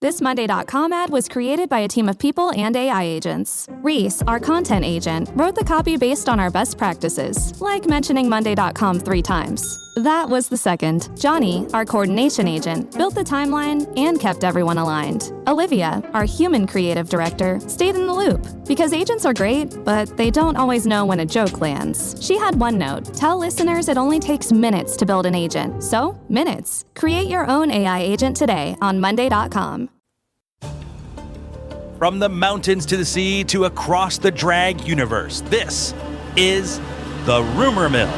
This Monday.com ad was created by a team of people and AI agents. Reese, our content agent, wrote the copy based on our best practices, like mentioning Monday.com 3 times. That was the second. Johnny, our coordination agent, built the timeline and kept everyone aligned. Olivia, our human creative director, stayed in the loop. Because agents are great, but they don't always know when a joke lands. She had one note: tell listeners it only takes minutes to build an agent. So, minutes. Create your own AI agent today on Monday.com. From the mountains to the sea to across the drag universe, this is the Rumor Mill.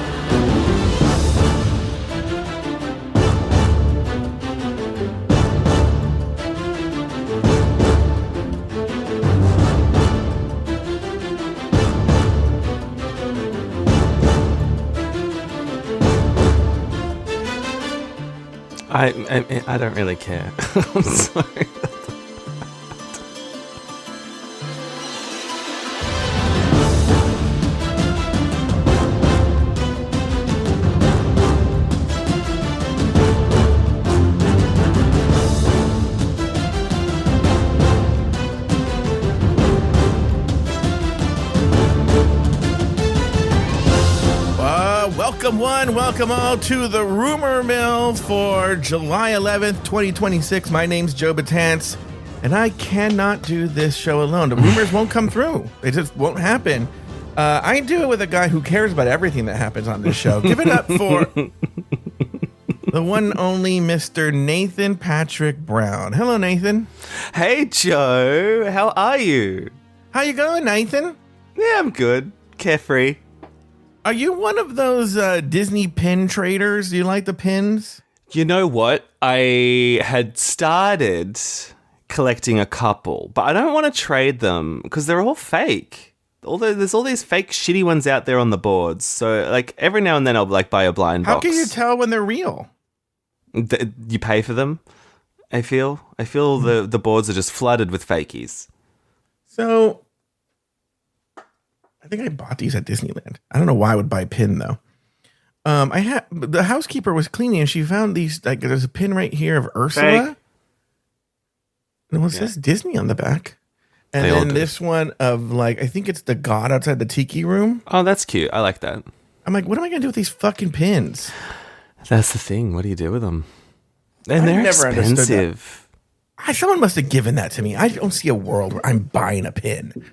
I don't really care. I'm sorry. Welcome all to the Rumor Mill for July 11th, 2026. My name's Joe Batance, and I cannot do this show alone. The rumors won't come through. It just won't happen. I do it with a guy who cares about everything that happens on this show. Give it up for the one and only Mr. Nathan Patrick Brown. Hello, Nathan. Hey, Joe. How are you? How you going, Nathan? Yeah, I'm good. Carefree. Are you one of those Disney pin traders? Do you like the pins? You know what? I had started collecting a couple, but I don't want to trade them because they're all fake. There's all these fake shitty ones out there on the boards. So like every now and then I'll like buy a blind box. How can you tell when they're real? You pay for them. I feel the boards are just flooded with fakies. So I think I bought these at Disneyland. I don't know why I would buy a pin though. The housekeeper was cleaning and she found these, like there's a pin right here of Ursula. Fake. And it says Disney on the back. And then this one of like, I think it's the god outside the tiki room. Oh, that's cute. I like that. I'm like, what am I going to do with these fucking pins? That's the thing. What do you do with them? And they're expensive. Someone must have given that to me. I don't see a world where I'm buying a pin.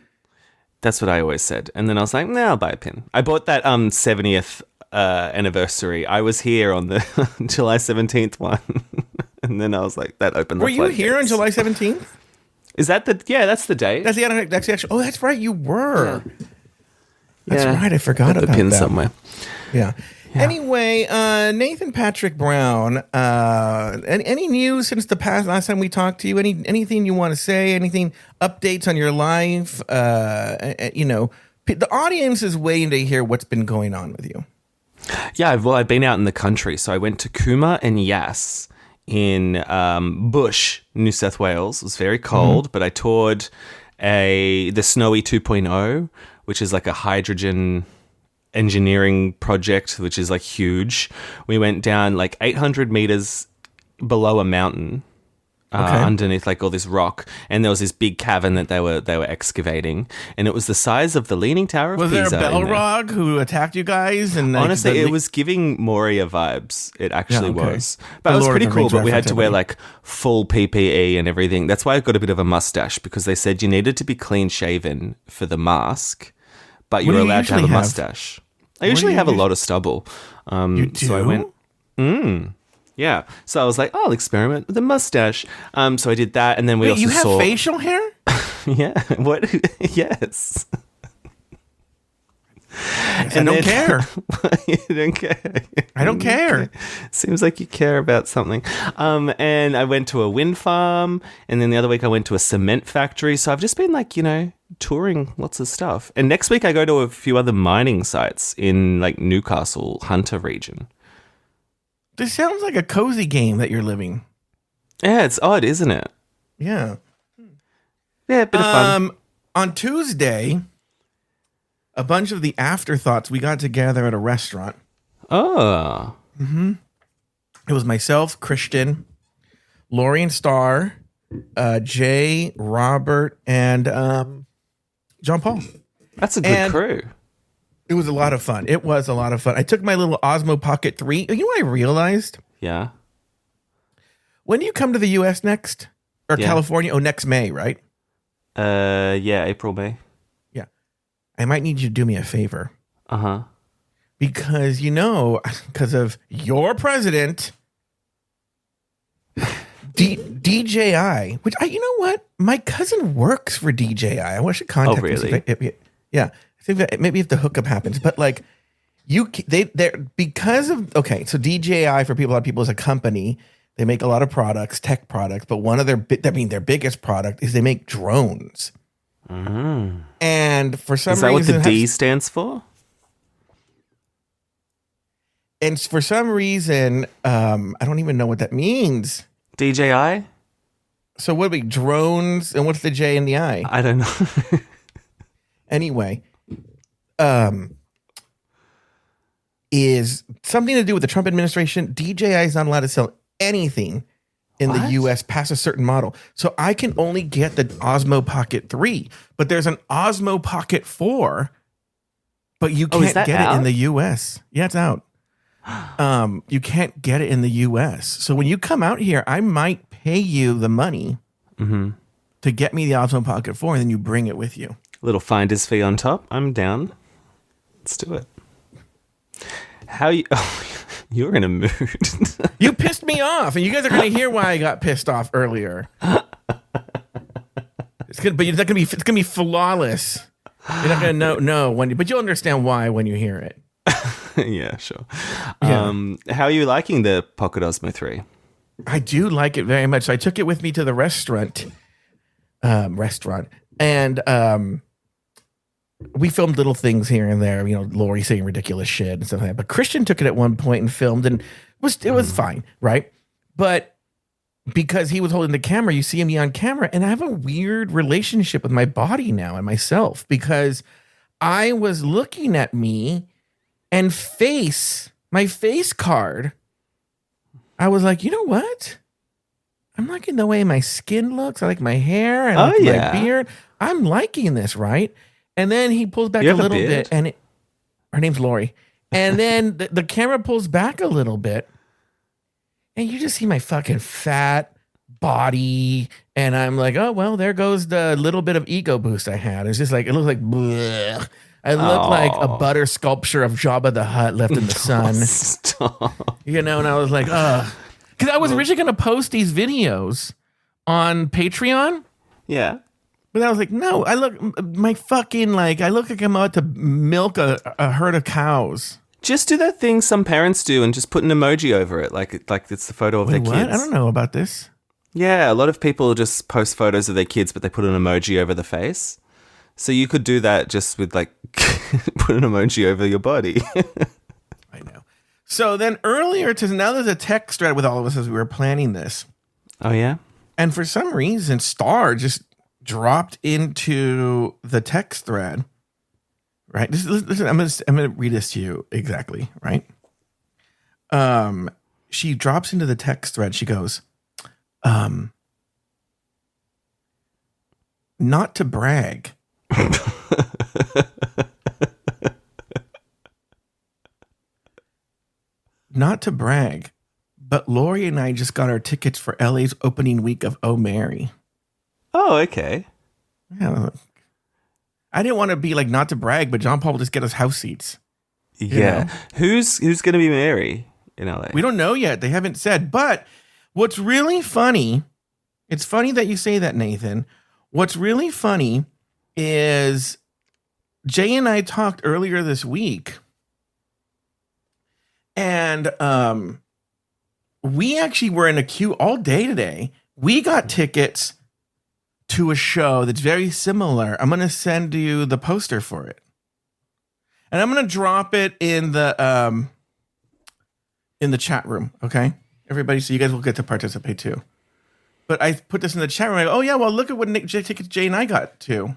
That's what I always said. And then I was like, nah, I'll buy a pin. I bought that 70th anniversary. I was here on the July 17th one. And then I was like, that opened the floodgates. Were you here on July 17th? Is that that's the date. That's the actual. Oh, that's right. You were. Yeah. That's right. I forgot about that. The pin somewhere. Yeah. Anyway, Nathan Patrick Brown, any news since the last time we talked to you? Anything you want to say? Anything, updates on your life? The audience is waiting to hear what's been going on with you. Yeah, well, I've been out in the country. So I went to Cooma and Yass in Bush, New South Wales. It was very cold, but I toured the Snowy 2.0, which is like a hydrogen engineering project, which is like huge. We went down like 800 meters below a mountain, underneath like all this rock, and there was this big cavern that they were excavating, and it was the size of the Leaning Tower of Pisa. Was there a Balrog who attacked you guys? And honestly, it was giving Moria vibes. It actually was, but it was pretty cool. But we had to wear like full PPE and everything. That's why I got a bit of a mustache, because they said you needed to be clean shaven for the mask, but you were allowed to have a mustache. I usually have a lot of stubble. You do? So I went, yeah. So I was like, I'll experiment with a mustache. So I did that, and then we also saw... You have facial hair? Yeah. What? Yes. I don't care. You don't care. I don't care. Seems like you care about something. And I went to a wind farm, and then the other week I went to a cement factory. So I've just been like, touring lots of stuff. And next week I go to a few other mining sites in like Newcastle, Hunter region. This sounds like a cozy game that you're living. Yeah, it's odd, isn't it? Yeah. Yeah, a bit of fun. On Tuesday, a bunch of the afterthoughts, we got together at a restaurant. Oh. Mm-hmm. It was myself, Christian, Lori and Star, Jay, Robert, and John Paul. That's a good crew. It was a lot of fun. It was a lot of fun. I took my little Osmo Pocket 3. You know what I realized? Yeah. When do you come to the U.S. next? Or Yeah. California? Oh, next May, right? Yeah, April, May. Yeah. I might need you to do me a favor. Uh-huh. Because, because of your president, DJI, which you know what? My cousin works for DJI. I wish I contact him. really? Yeah. I think that maybe if the hookup happens, but like they're because of, okay, so DJI for a lot of people is a company. They make a lot of products, tech products, but one of their biggest product is they make drones. And for some reason, is that what the D stands for? And for some reason, I don't even know what that means. DJI? So what are we, drones? And what's the J in the I? I don't know. Anyway, is something to do with the Trump administration. DJI is not allowed to sell anything in the U.S. past a certain model. So I can only get the Osmo Pocket 3, but there's an Osmo Pocket 4, but you can't get it in the U.S. Yeah, it's out. You can't get it in the U.S. So when you come out here, I might pay you the money to get me the Osmo Pocket 4, and then you bring it with you. Little finder's fee on top. I'm down. Let's do it. How you? Oh, you're in a mood. You pissed me off, and you guys are going to hear why I got pissed off earlier. It's gonna be flawless. You're not going to know when, but you'll understand why when you hear it. Yeah, sure. Yeah. How are you liking the Pocket Osmo 3? I do like it very much. So I took it with me to the restaurant, and we filmed little things here and there. Lori saying ridiculous shit and stuff like that. But Christian took it at one point and filmed, and it was fine, right? But because he was holding the camera, you see me on camera, and I have a weird relationship with my body now and myself because I was looking at me and my face card. I was like, you know what? I'm liking the way my skin looks. I like my hair. I like my beard. I'm liking this, right? And then he pulls back a little bit, and her name's Lori. And then the camera pulls back a little bit, and you just see my fucking fat body. And I'm like, oh, well, there goes the little bit of ego boost I had. It's just like, it looks like, bleh. I look like a butter sculpture of Jabba the Hutt left in the sun. Stop. And I was like, ugh. Because I was originally going to post these videos on Patreon. Yeah. But I was like, no, I look like I'm about to milk a herd of cows. Just do that thing some parents do and just put an emoji over it, like it's the photo of their kids. I don't know about this. Yeah, a lot of people just post photos of their kids, but they put an emoji over the face. So you could do that just with put an emoji over your body. I know. So then earlier, now there's a text thread with all of us as we were planning this. Oh, yeah? And for some reason, Star just dropped into the text thread. Right? Listen, I'm gonna read this to you exactly, right? She drops into the text thread. She goes, not to brag. Not to brag, but Lori and I just got our tickets for LA's opening week of Oh Mary. Oh, okay. Yeah. I didn't want to be like, not to brag, but John Paul will just get us house seats. Yeah. Who's going to be Mary in LA? We don't know yet. They haven't said. But what's really funny, it's funny that you say that, Nathan. What's really funny is Jay and I talked earlier this week, and we actually were in a queue all day today. We got tickets to a show that's very similar. I'm going to send you the poster for it. And I'm going to drop it in the chat room, okay? Everybody, so you guys will get to participate too. But I put this in the chat room. I go, oh, yeah, well, look at what tickets Jay and I got to.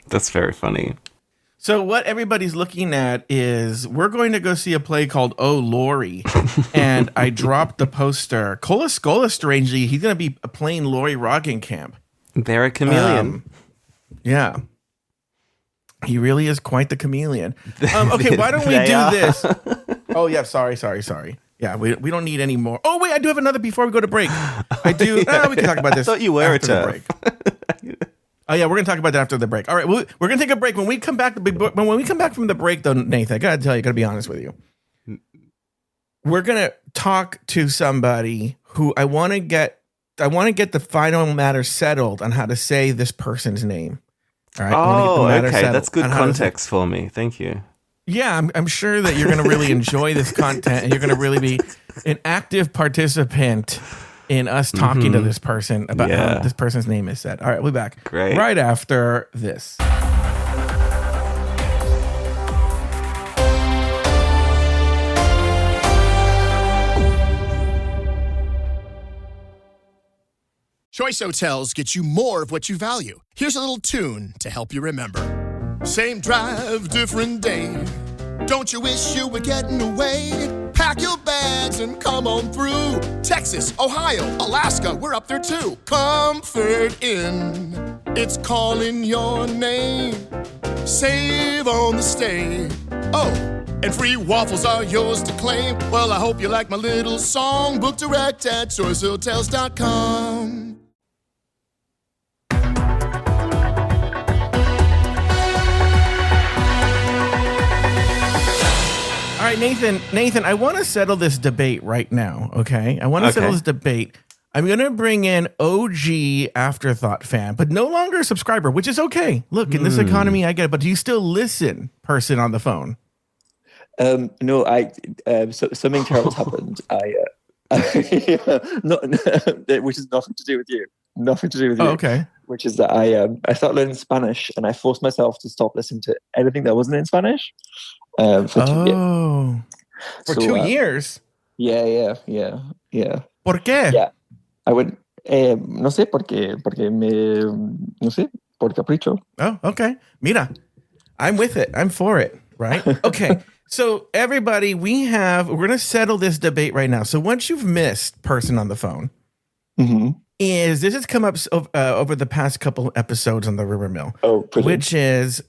That's very funny. So what everybody's looking at is we're going to go see a play called Oh Laurie, and I dropped the poster. Cola Scola, strangely, he's going to be playing Laurie Roggenkamp. They're a chameleon. Yeah. He really is quite the chameleon. Okay, why don't we do this? Oh, yeah, sorry. Yeah, we don't need any more. Oh, wait, I do have another before we go to break. I do. We can talk about this. I thought you were after the break. Oh, yeah, we're going to talk about that after the break. All right, we're going to take a break. When we come back from the break, though, Nathan, I got to tell you, I got to be honest with you. We're going to talk to somebody who I want to get the final matter settled on how to say this person's name. All right. Oh, okay. That's good context for me. Thank you. Yeah, I'm sure that you're going to really enjoy this content, and you're going to really be an active participant in us talking to this person about how this person's name is said. All right, we'll be back. Great. Right after this. Choice Hotels get you more of what you value. Here's a little tune to help you remember. Same drive, different day. Don't you wish you were getting away? Pack your bags and come on through. Texas, Ohio, Alaska, we're up there too. Comfort Inn, it's calling your name. Save on the stay. Oh, and free waffles are yours to claim. Well, I hope you like my little song. Book direct at choicehotels.com. All right, Nathan, I want to settle this debate right now, okay? I want to settle this debate. I'm going to bring in OG Afterthought fan, but no longer a subscriber, which is okay. Look, in this economy, I get it, but do you still listen, person on the phone? No, something terrible's happened. Which is nothing to do with you. Nothing to do with you. Oh, okay. Which is that I started learning Spanish, and I forced myself to stop listening to anything that wasn't in Spanish. For 2 years. For 2 years? Yeah. ¿Por qué? Yeah. I would, no sé, por capricho. Oh, okay. Mira, I'm with it. I'm for it, right? Okay. So everybody, we're going to settle this debate right now. So once you've missed person on the phone, this has come up over the past couple episodes on the Rumor Mill. Oh, brilliant. Which is,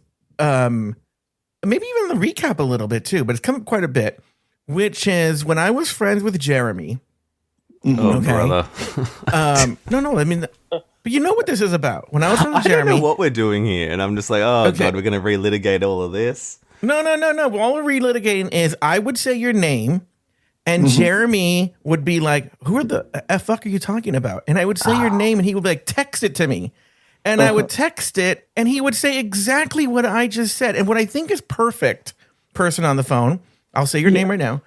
maybe even the recap a little bit too, but it's come up quite a bit, which is when I was friends with Jeremy. Oh, brother. No, I mean, but you know what this is about. When I was friends with Jeremy. I don't know what we're doing here, and I'm just like, God, we're going to relitigate all of this. No. All we're relitigating is I would say your name, and Jeremy would be like, who are the fuck are you talking about? And I would say your name, and he would be like, text it to me. And I would text it, and he would say exactly what I just said. And what I think is perfect, person on the phone, I'll say your name right now,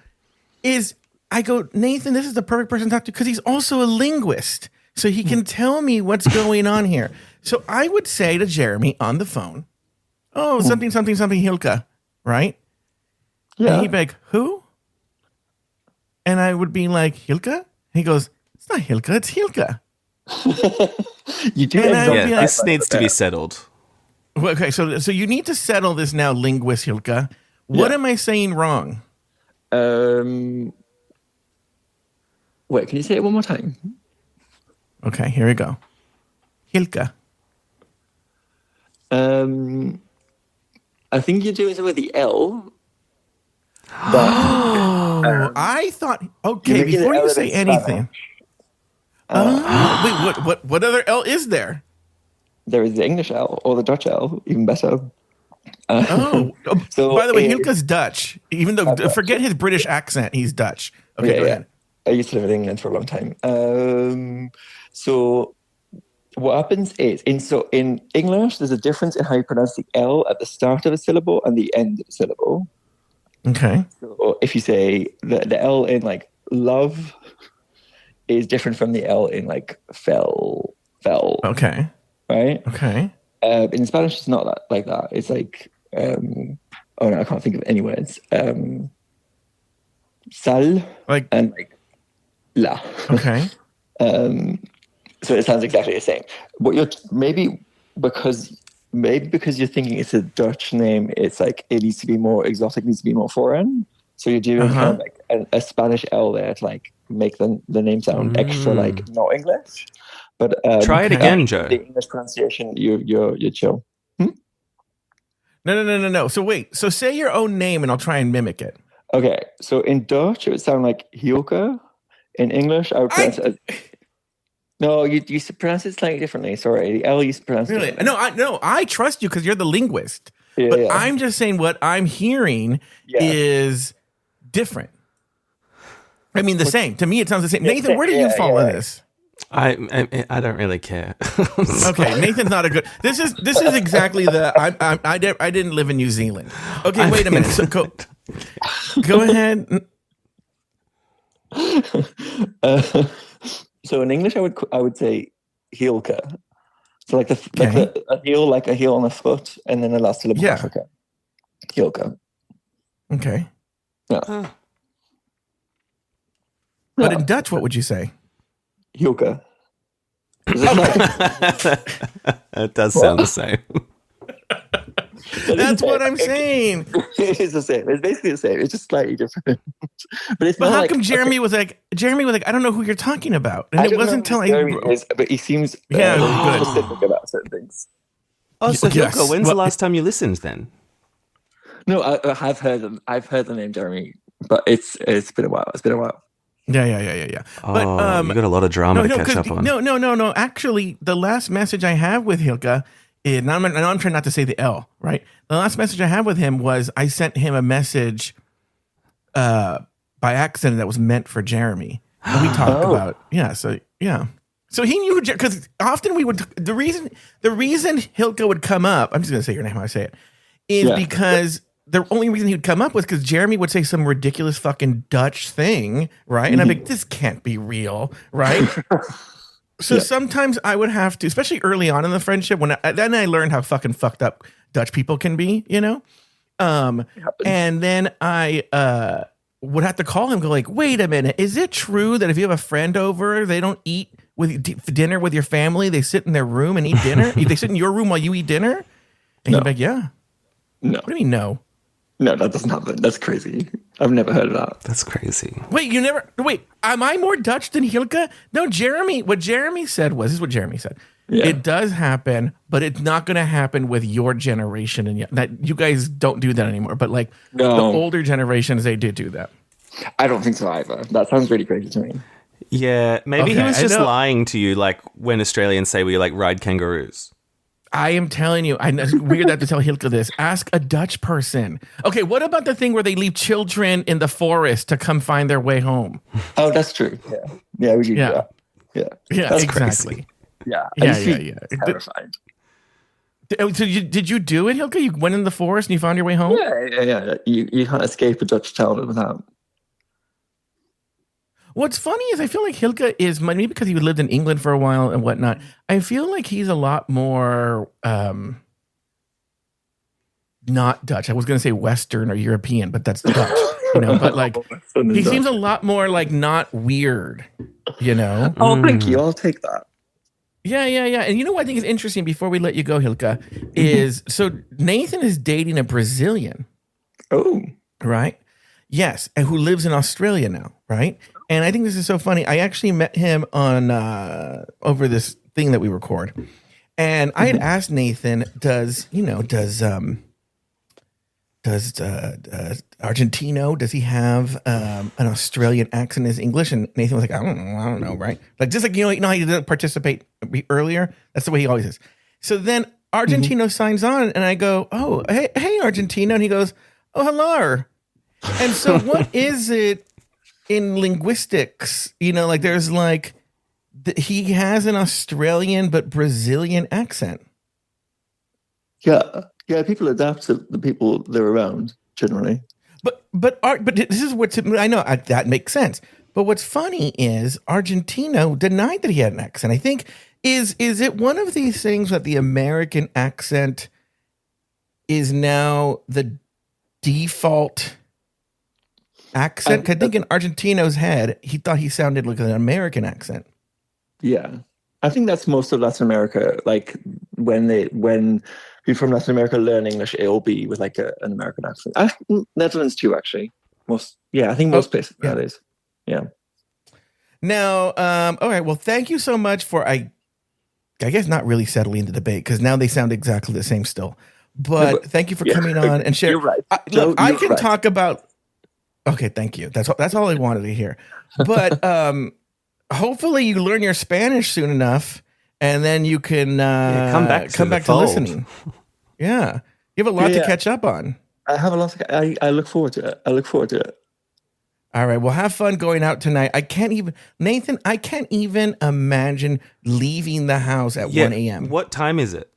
is I go, Nathan, this is the perfect person to talk to because he's also a linguist. So he can tell me what's going on here. So I would say to Jeremy on the phone, something, Hilka, right? Yeah. And he'd be like, who? And I would be like, Hilka? He goes, it's not Hilka, it's Hilka. You do. This needs to be settled. Okay, so you need to settle this now, linguist Hilka. What am I saying wrong? Wait, can you say it one more time? Okay, here we go. Hilka. I think you're doing something with the L. But I thought. Okay, before you say anything. Wait, what other L is there? There is the English L or the Dutch L, even better. So, by the way, Hilka's Dutch. Even though, Dutch. forget his British accent, he's Dutch. Okay, go ahead. I used to live in England for a long time. So what happens is, in English, there's a difference in how you pronounce the L at the start of a syllable and the end of a syllable. Okay. So if you say the L in like love is different from the L in like fell. Okay. Right? Okay. In Spanish, it's not like that. It's like, I can't think of any words. Sal and like la. Okay. So it sounds exactly the same. What you're maybe because maybe because you're thinking it's a Dutch name, it's like it needs to be more exotic, needs to be more foreign. So you're doing kind of like a Spanish L there to like make the name sound extra like not English. But Try it again, Joe. The English pronunciation, you're chill. No. So wait. So say your own name, and I'll try and mimic it. Okay. So in Dutch, it would sound like Hielke. In English, I would pronounce it as... No, you pronounce it slightly differently. Sorry, the L you pronounce really? Differently. No, I trust you because you're the linguist. Yeah, but yeah. I'm just saying what I'm hearing is different. I mean, the same. To me, it sounds the same. Nathan, where do you fall on this? I don't really care. Okay, Nathan's not a good. This is exactly the. I didn't live in New Zealand. Okay, wait a minute. So go ahead. So in English, I would say Hielke. So like a heel on a foot, and then the last syllable. Yeah. Okay. Hielke. Okay. Yeah. But in Dutch, what would you say? Hielke. It does sound the same. That's what I'm saying. It is the same. It's basically the same. It's just slightly different. But it's But not how like, come Jeremy was like, I don't know who you're talking about. And it wasn't until but he seems good. specific about certain things. Oh, so Yes. Hilko, when's the last time you listened then? No, I have heard them. I've heard the name Jeremy, but it's been a while. It's been a while. Yeah. Oh, But you got a lot of drama to catch up on. No. Actually, the last message I have with Hilka is, now I'm trying not to say the L, right? The last message I had with him was I sent him a message by accident that was meant for Jeremy. And we talked about, So he knew, because often we would, the reason Hilka would come up, I'm just going to say your name how I say it, is because the only reason he would come up was because Jeremy would say some ridiculous fucking Dutch thing, right? And I'm like, this can't be real, right? So sometimes I would have to, especially early on in the friendship, then I learned how fucking fucked up Dutch people can be, you know? And then I would have to call him, go like, wait a minute, is it true that if you have a friend over, they don't eat with dinner with your family? They sit in their room and eat dinner? They sit in your room while you eat dinner? And he'd be like, yeah. No. What do you mean no? No, that doesn't happen. That's crazy. I've never heard of that. That's crazy. Wait, am I more Dutch than Hilke? No, what Jeremy said was, this is what Jeremy said. Yeah. It does happen, but it's not going to happen with your generation. And that you guys don't do that anymore. But like the older generations, they did do that. I don't think so either. That sounds really crazy to me. Yeah, maybe he was just lying to you, like when Australians say we like ride kangaroos. I am telling you, it's weird to have to tell Hilke this. Ask a Dutch person. Okay, what about the thing where they leave children in the forest to come find their way home? Oh, that's true. Yeah, we do that. Yeah, that's exactly. Crazy. Yeah. Terrified. So did you do it, Hilke? You went in the forest and you found your way home? Yeah. You can't escape a Dutch town without. What's funny is I feel like Hilke is, maybe because he lived in England for a while and whatnot, I feel like he's a lot more not Dutch. I was going to say Western or European, but that's Dutch, but like he seems a lot more like not weird, Oh, thank you. I'll take that. Yeah. And you know what I think is interesting before we let you go, Hilke, is so Nathan is dating a Brazilian. Oh. Right? Yes. And who lives in Australia now, right? And I think this is so funny. I actually met him on over this thing that we record. And I had asked Nathan, does Argentino, does he have an Australian accent in his English? And Nathan was like, I don't know, right? Like just like how he didn't participate earlier. That's the way he always is. So then Argentino signs on, and I go, oh, hey, Argentino, and he goes, oh, hello. And so, what is it in linguistics? Like there's like he has an Australian but Brazilian accent. Yeah. People adapt to the people they're around generally. But this is what's, I know that makes sense. But what's funny is Argentino denied that he had an accent. I think is it one of these things that the American accent is now the default accent? I think in Argentino's head, he thought he sounded like an American accent. Yeah. I think that's most of Latin America. Like when people from Latin America learn English, it'll be with like an American accent. Netherlands too, actually. I think most places yeah. nowadays. Yeah. Now, all right. Well, thank you so much for I guess not really settling the debate because now they sound exactly the same still. But thank you for coming on and sharing. You're right. Look, I can talk about. Okay, thank you. That's all I wanted to hear. But hopefully you learn your Spanish soon enough, and then you can come back to listening. Yeah, you have a lot to catch up on. I have a lot. I look forward to it. All right. Well, have fun going out tonight. Nathan, I can't even imagine leaving the house at 1 a.m. What time is it?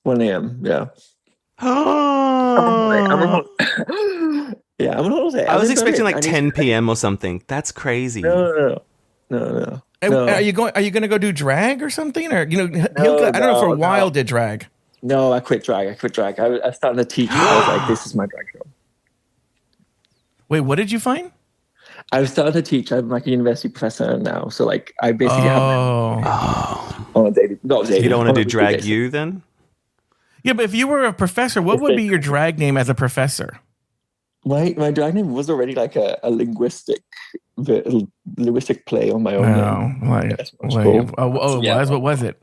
1 a.m. Yeah. Oh. Yeah, I'm on holiday. I was expecting like 10 p.m. or something. That's crazy. No. Are you going to go do drag or something? Or, Hilka, I don't know, for a while did drag. No, I quit drag. I started to teach. I was like, this is my drag show. Wait, what did you find? I've started to teach. I'm like a university professor now. So like I basically have on a daily, not daily. So you don't want to do drag you then? Yeah, but if you were a professor, what would be your drag name as a professor? My drag name was already like a linguistic play on my own name. What was it?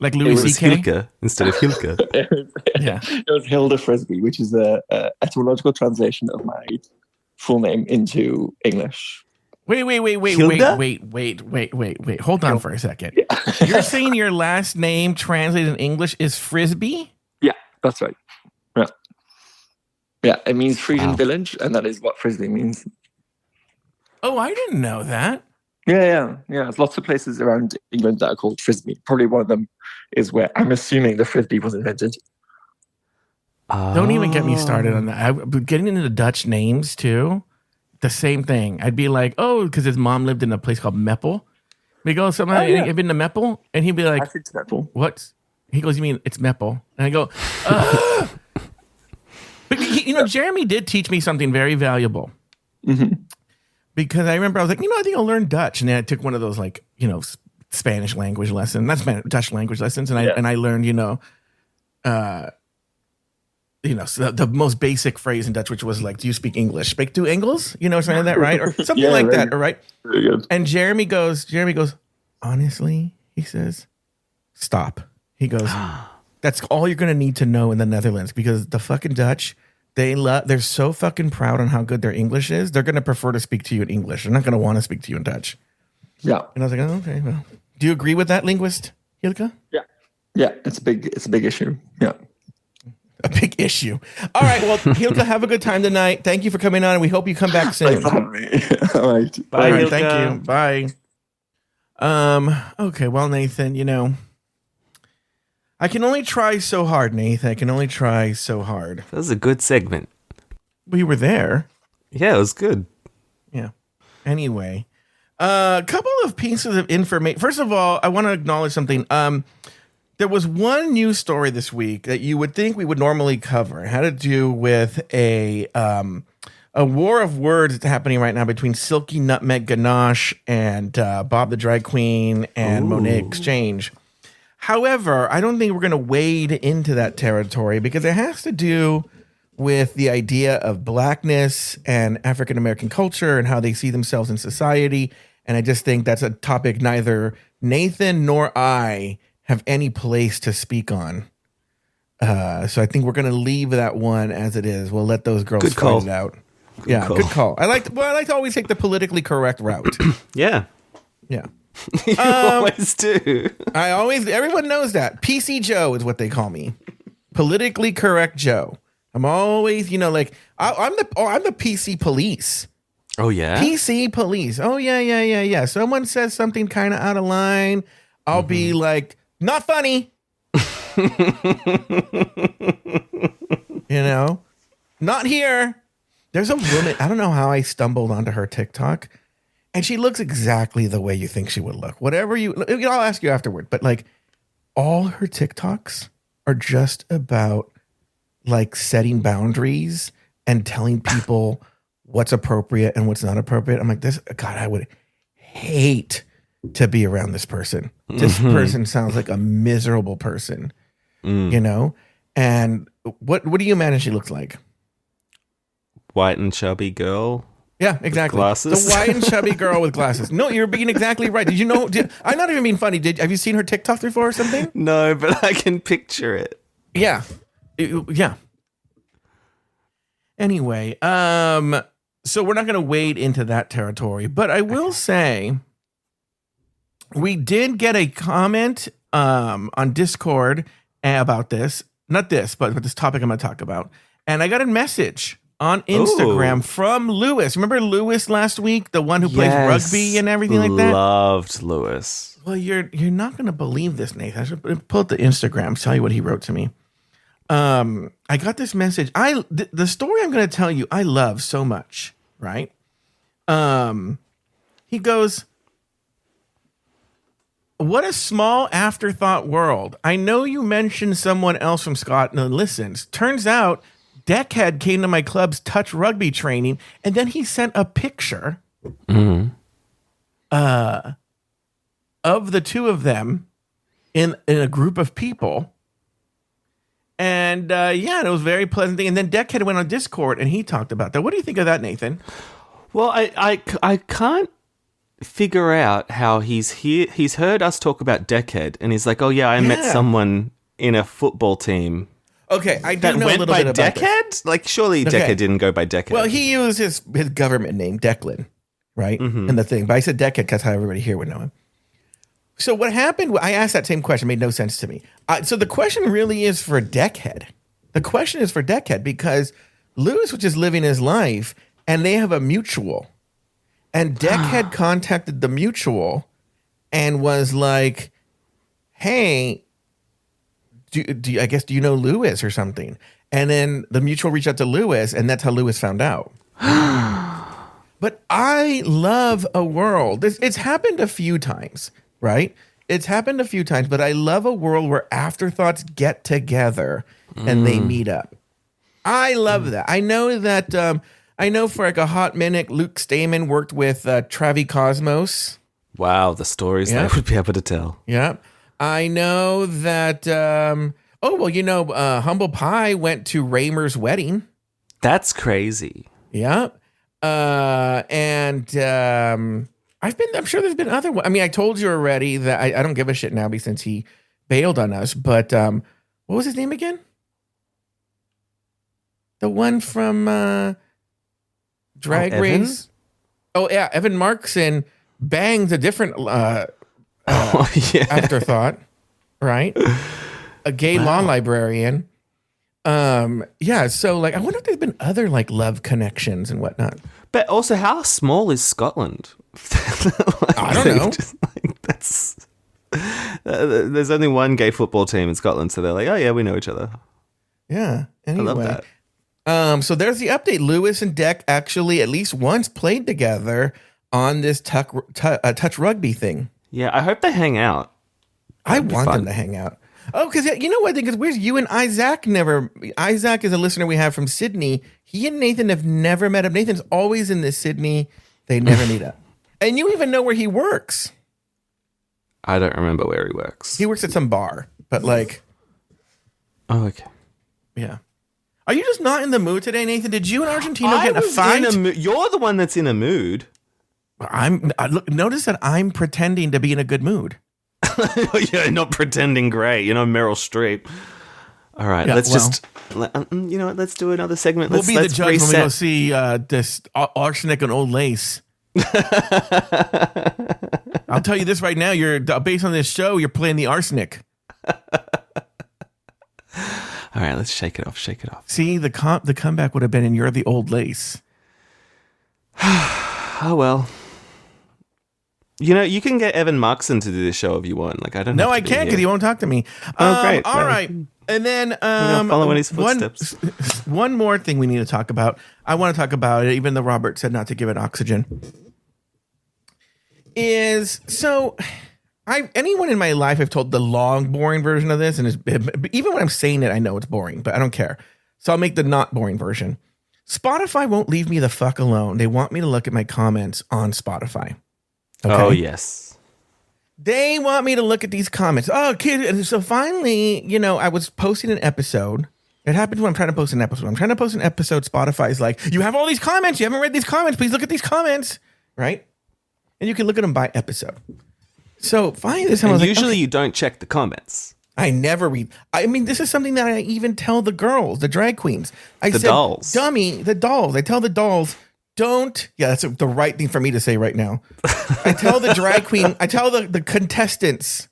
Like Louis C.K.? Hilke instead of Hilke. It was Hilda Frisbee, which is a etymological translation of my full name into English. Wait. Hold on for a second. Yeah. You're saying your last name translated in English is Frisbee? Yeah, that's right. Yeah, it means Frisian village, and that is what Frisbee means. Oh, I didn't know that. Yeah. There's lots of places around England that are called Frisbee. Probably one of them is where I'm assuming the Frisbee was invented. Don't even get me started on that. Getting into the Dutch names too, the same thing. I'd be like, because his mom lived in a place called Meppel. We go, I've been to Meppel, and he'd be like, I've been to Meppel. What? He goes, you mean it's Meppel? And I go, But Jeremy did teach me something very valuable. Mm-hmm. Because I remember I was like, I think I'll learn Dutch, and then I took one of those Spanish language lessons, not Spanish, Dutch language lessons, and I learned the most basic phrase in Dutch, which was like, "Do you speak English? Speak to Engels?" Something like that, right? Or something like that, all right? Very good. And Jeremy goes, honestly, he says, stop. He goes, that's all you're gonna need to know in the Netherlands, because the fucking Dutch, they're so fucking proud on how good their English is. They're gonna prefer to speak to you in English. They're not gonna want to speak to you in Dutch. Yeah. And I was like, oh, okay. Well, do you agree with that, linguist Hilke? Yeah. It's a big issue. Yeah. A big issue. All right. Well, Hilke, have a good time tonight. Thank you for coming on, and we hope you come back soon. Thanks for having me. All right. Bye, Hilke. Hilke. Thank you. Bye. Okay. Well, Nathan, I can only try so hard, Nathan. I can only try so hard. That was a good segment. We were there. Yeah, it was good. Yeah. Anyway, a couple of pieces of information. First of all, I want to acknowledge something. There was one news story this week that you would think we would normally cover. It had to do with a war of words that's happening right now between Silky Nutmeg Ganache and Bob the Drag Queen and Monet Exchange. However, I don't think we're going to wade into that territory because it has to do with the idea of blackness and African American culture and how they see themselves in society. And I just think that's a topic neither Nathan nor I have any place to speak on. So I think we're going to leave that one as it is. We'll let those girls fight it out. Good call. I like to always take the politically correct route. Yeah. Yeah. You always do. Everyone knows that. PC Joe is what they call me. Politically correct Joe. I'm always, I'm the PC police. Oh, yeah? PC police. Oh, yeah. Someone says something kind of out of line. I'll be like, not funny. Not here. There's a woman. I don't know how I stumbled onto her TikTok, and she looks exactly the way you think she would look. Whatever I'll ask you afterward. But like, all her TikToks are just about like setting boundaries and telling people what's appropriate and what's not appropriate. I'm like, God, I would hate to be around this person. This person sounds like a miserable person, you know? And what do you imagine she looks like? White and chubby girl. Yeah, exactly. Glasses. The white and chubby girl with glasses. No, you're being exactly right. Did you know? I'm not even being funny. Have you seen her TikTok before or something? No, but I can picture it. Yeah. Yeah. Anyway, so we're not going to wade into that territory, but I will say we did get a comment on Discord about this. Not this, but this topic I'm going to talk about. And I got a message on Instagram from Lewis. Remember Lewis last week? The one who plays rugby and everything like that? Loved Lewis. Well, you're not going to believe this, Nathan. I should pull up the Instagram, tell you what he wrote to me. I got this message. The story I'm going to tell you, I love so much, right? He goes, "What a small afterthought world. I know you mentioned someone else from Scotland listens. Turns out Deckhead came to my club's touch rugby training, and then he sent a picture of the two of them in a group of people. And it was a very pleasant thing. And then Deckhead went on Discord and he talked about that. What do you think of that, Nathan?" Well, I can't figure out how he's heard us talk about Deckhead and he's like, oh yeah, I met someone in a football team. Okay, I do That know a went little by bit about Deckhead? this. Like, surely Deckhead didn't go by Deckhead. Well, he used his government name, Declan, right? And the thing. But I said Deckhead because how everybody here would know him. So what happened, I asked that same question. It made no sense to me. So the question really is for Deckhead. The question is for Deckhead because Lewis was just living his life and they have a mutual. And Deckhead contacted the mutual and was like, hey, do you know Lewis or something? And then the mutual reached out to Lewis, and that's how Lewis found out. But I love a world. It's happened a few times, right? It's happened a few times, but I love a world where afterthoughts get together and they meet up. I love that. I know that. I know for like a hot minute, Luke Stamen worked with Travi Cosmos. Wow, the stories they would be able to tell. Yeah. I know that, Humble Pie went to Raymer's wedding. That's crazy. Yeah. I'm sure there's been other ones. I mean, I told you already that I don't give a shit now since he bailed on us, but what was his name again? The one from Drag Race. Oh, yeah. Evan Markson bangs a different afterthought, right? A gay law librarian. So like I wonder if there's been other like love connections and whatnot. But also, how small is Scotland? I don't know. There's only one gay football team in Scotland, so they're like, oh yeah, we know each other. Yeah. Anyway. I love that. So there's the update. Lewis and Deck actually at least once played together on this touch rugby thing. Yeah, I hope they hang out. I want them to hang out. Oh, because you know what? Because where's you and Isaac never? Isaac is a listener we have from Sydney. He and Nathan have never met up. Nathan's always in this Sydney. They never meet up. And you even know where he works. I don't remember where he works. He works at some bar, but like. Oh, okay. Yeah. Are you just not in the mood today, Nathan? Did you and Argentina get in a fight? You're the one that's in a mood. Notice that I'm pretending to be in a good mood. You're not pretending great. You're not Meryl Streep. All right, let's do another segment. We'll be the judge when we go see this arsenic and old lace. I'll tell you this right now. You're based on this show. You're playing the arsenic. All right, let's shake it off. See, the comeback would have been, and you're the old lace. Oh well. You know, you can get Evan Markson to do this show if you want. Like, I don't know. No, I can't because he won't talk to me. Oh, great. All right. And then follow in his footsteps. One more thing we need to talk about. I want to talk about it, even though Robert said not to give it oxygen. Anyone in my life I've told the long, boring version of this, and even when I'm saying it, I know it's boring, but I don't care. So I'll make the not boring version. Spotify won't leave me the fuck alone. They want me to look at my comments on Spotify. Okay? Oh, yes. They want me to look at these comments. Oh, kid. And so finally, I was posting an episode. It happens when I'm trying to post an episode. I'm trying to post an episode. Spotify's like, you have all these comments. You haven't read these comments. Please look at these comments. Right? And you can look at them by episode. So finally this time I was like, usually you don't check the comments. I never read. I mean, this is something that I even tell the girls, the drag queens. The dolls. Dummy, the dolls. I tell the dolls, don't. Yeah, that's the right thing for me to say right now. I tell the drag queen, I tell the contestants,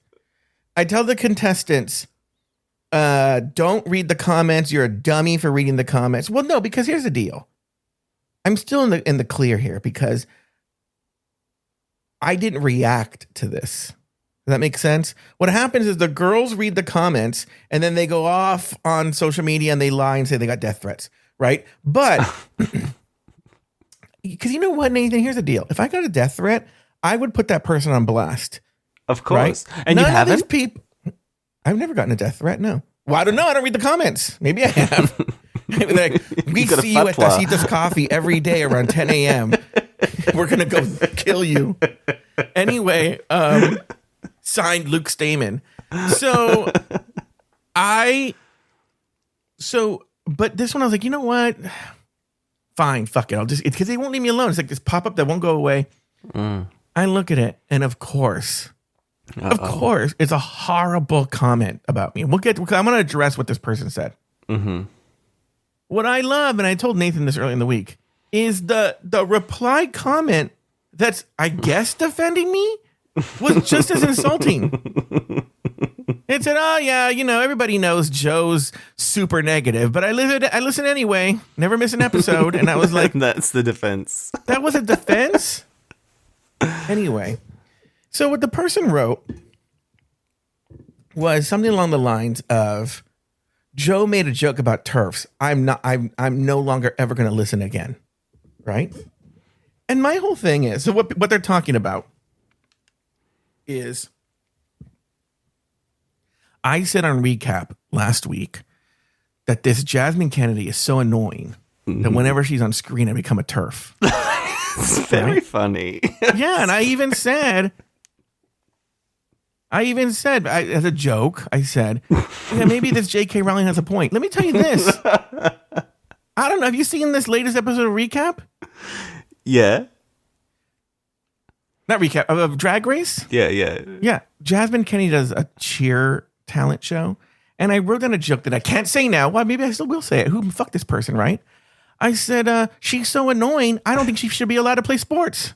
don't read the comments. You're a dummy for reading the comments. Well, no, because here's the deal. I'm still in the clear here because I didn't react to this. Does that make sense? What happens is the girls read the comments and then they go off on social media and they lie and say they got death threats, right? But because you know what, Nathan? Here's the deal. If I got a death threat, I would put that person on blast. Of course. Right? And None you haven't? Of these people, I've never gotten a death threat, no. Well, I don't know. I don't read the comments. Maybe I have. Like, we see you at Tacita's Coffee every day around 10 a.m. We're going to go kill you. Anyway, signed Luke Stamen. But this one I was like, you know what? Fine, fuck it. Because they won't leave me alone. It's like this pop-up that won't go away. I look at it, and of course, it's a horrible comment about me. I'm going to address what this person said. Mm-hmm. What I love, and I told Nathan this early in the week, is the reply comment that's, I guess, defending me was just as insulting. It said, oh, yeah, everybody knows Joe's super negative, but I listen anyway. Never miss an episode. And I was like... That's the defense. That was a defense? Anyway. So what the person wrote was something along the lines of, Joe made a joke about TERFs. I'm no longer ever going to listen again. Right? And my whole thing is, so what they're talking about is, I said on Recap last week that this Jasmine Kennedy is so annoying that whenever she's on screen, I become a TERF. It's very funny. Yeah, and I even said, as a joke, I said, yeah, maybe this J.K. Rowling has a point. Let me tell you this. I don't know. Have you seen this latest episode of Recap? Yeah. Not Recap, of Drag Race? Yeah. Yeah. Jasmine Kennedy does a cheer talent show. And I wrote down a joke that I can't say now. Well, maybe I still will say it. Who fuck this person, right? I said, she's so annoying, I don't think she should be allowed to play sports.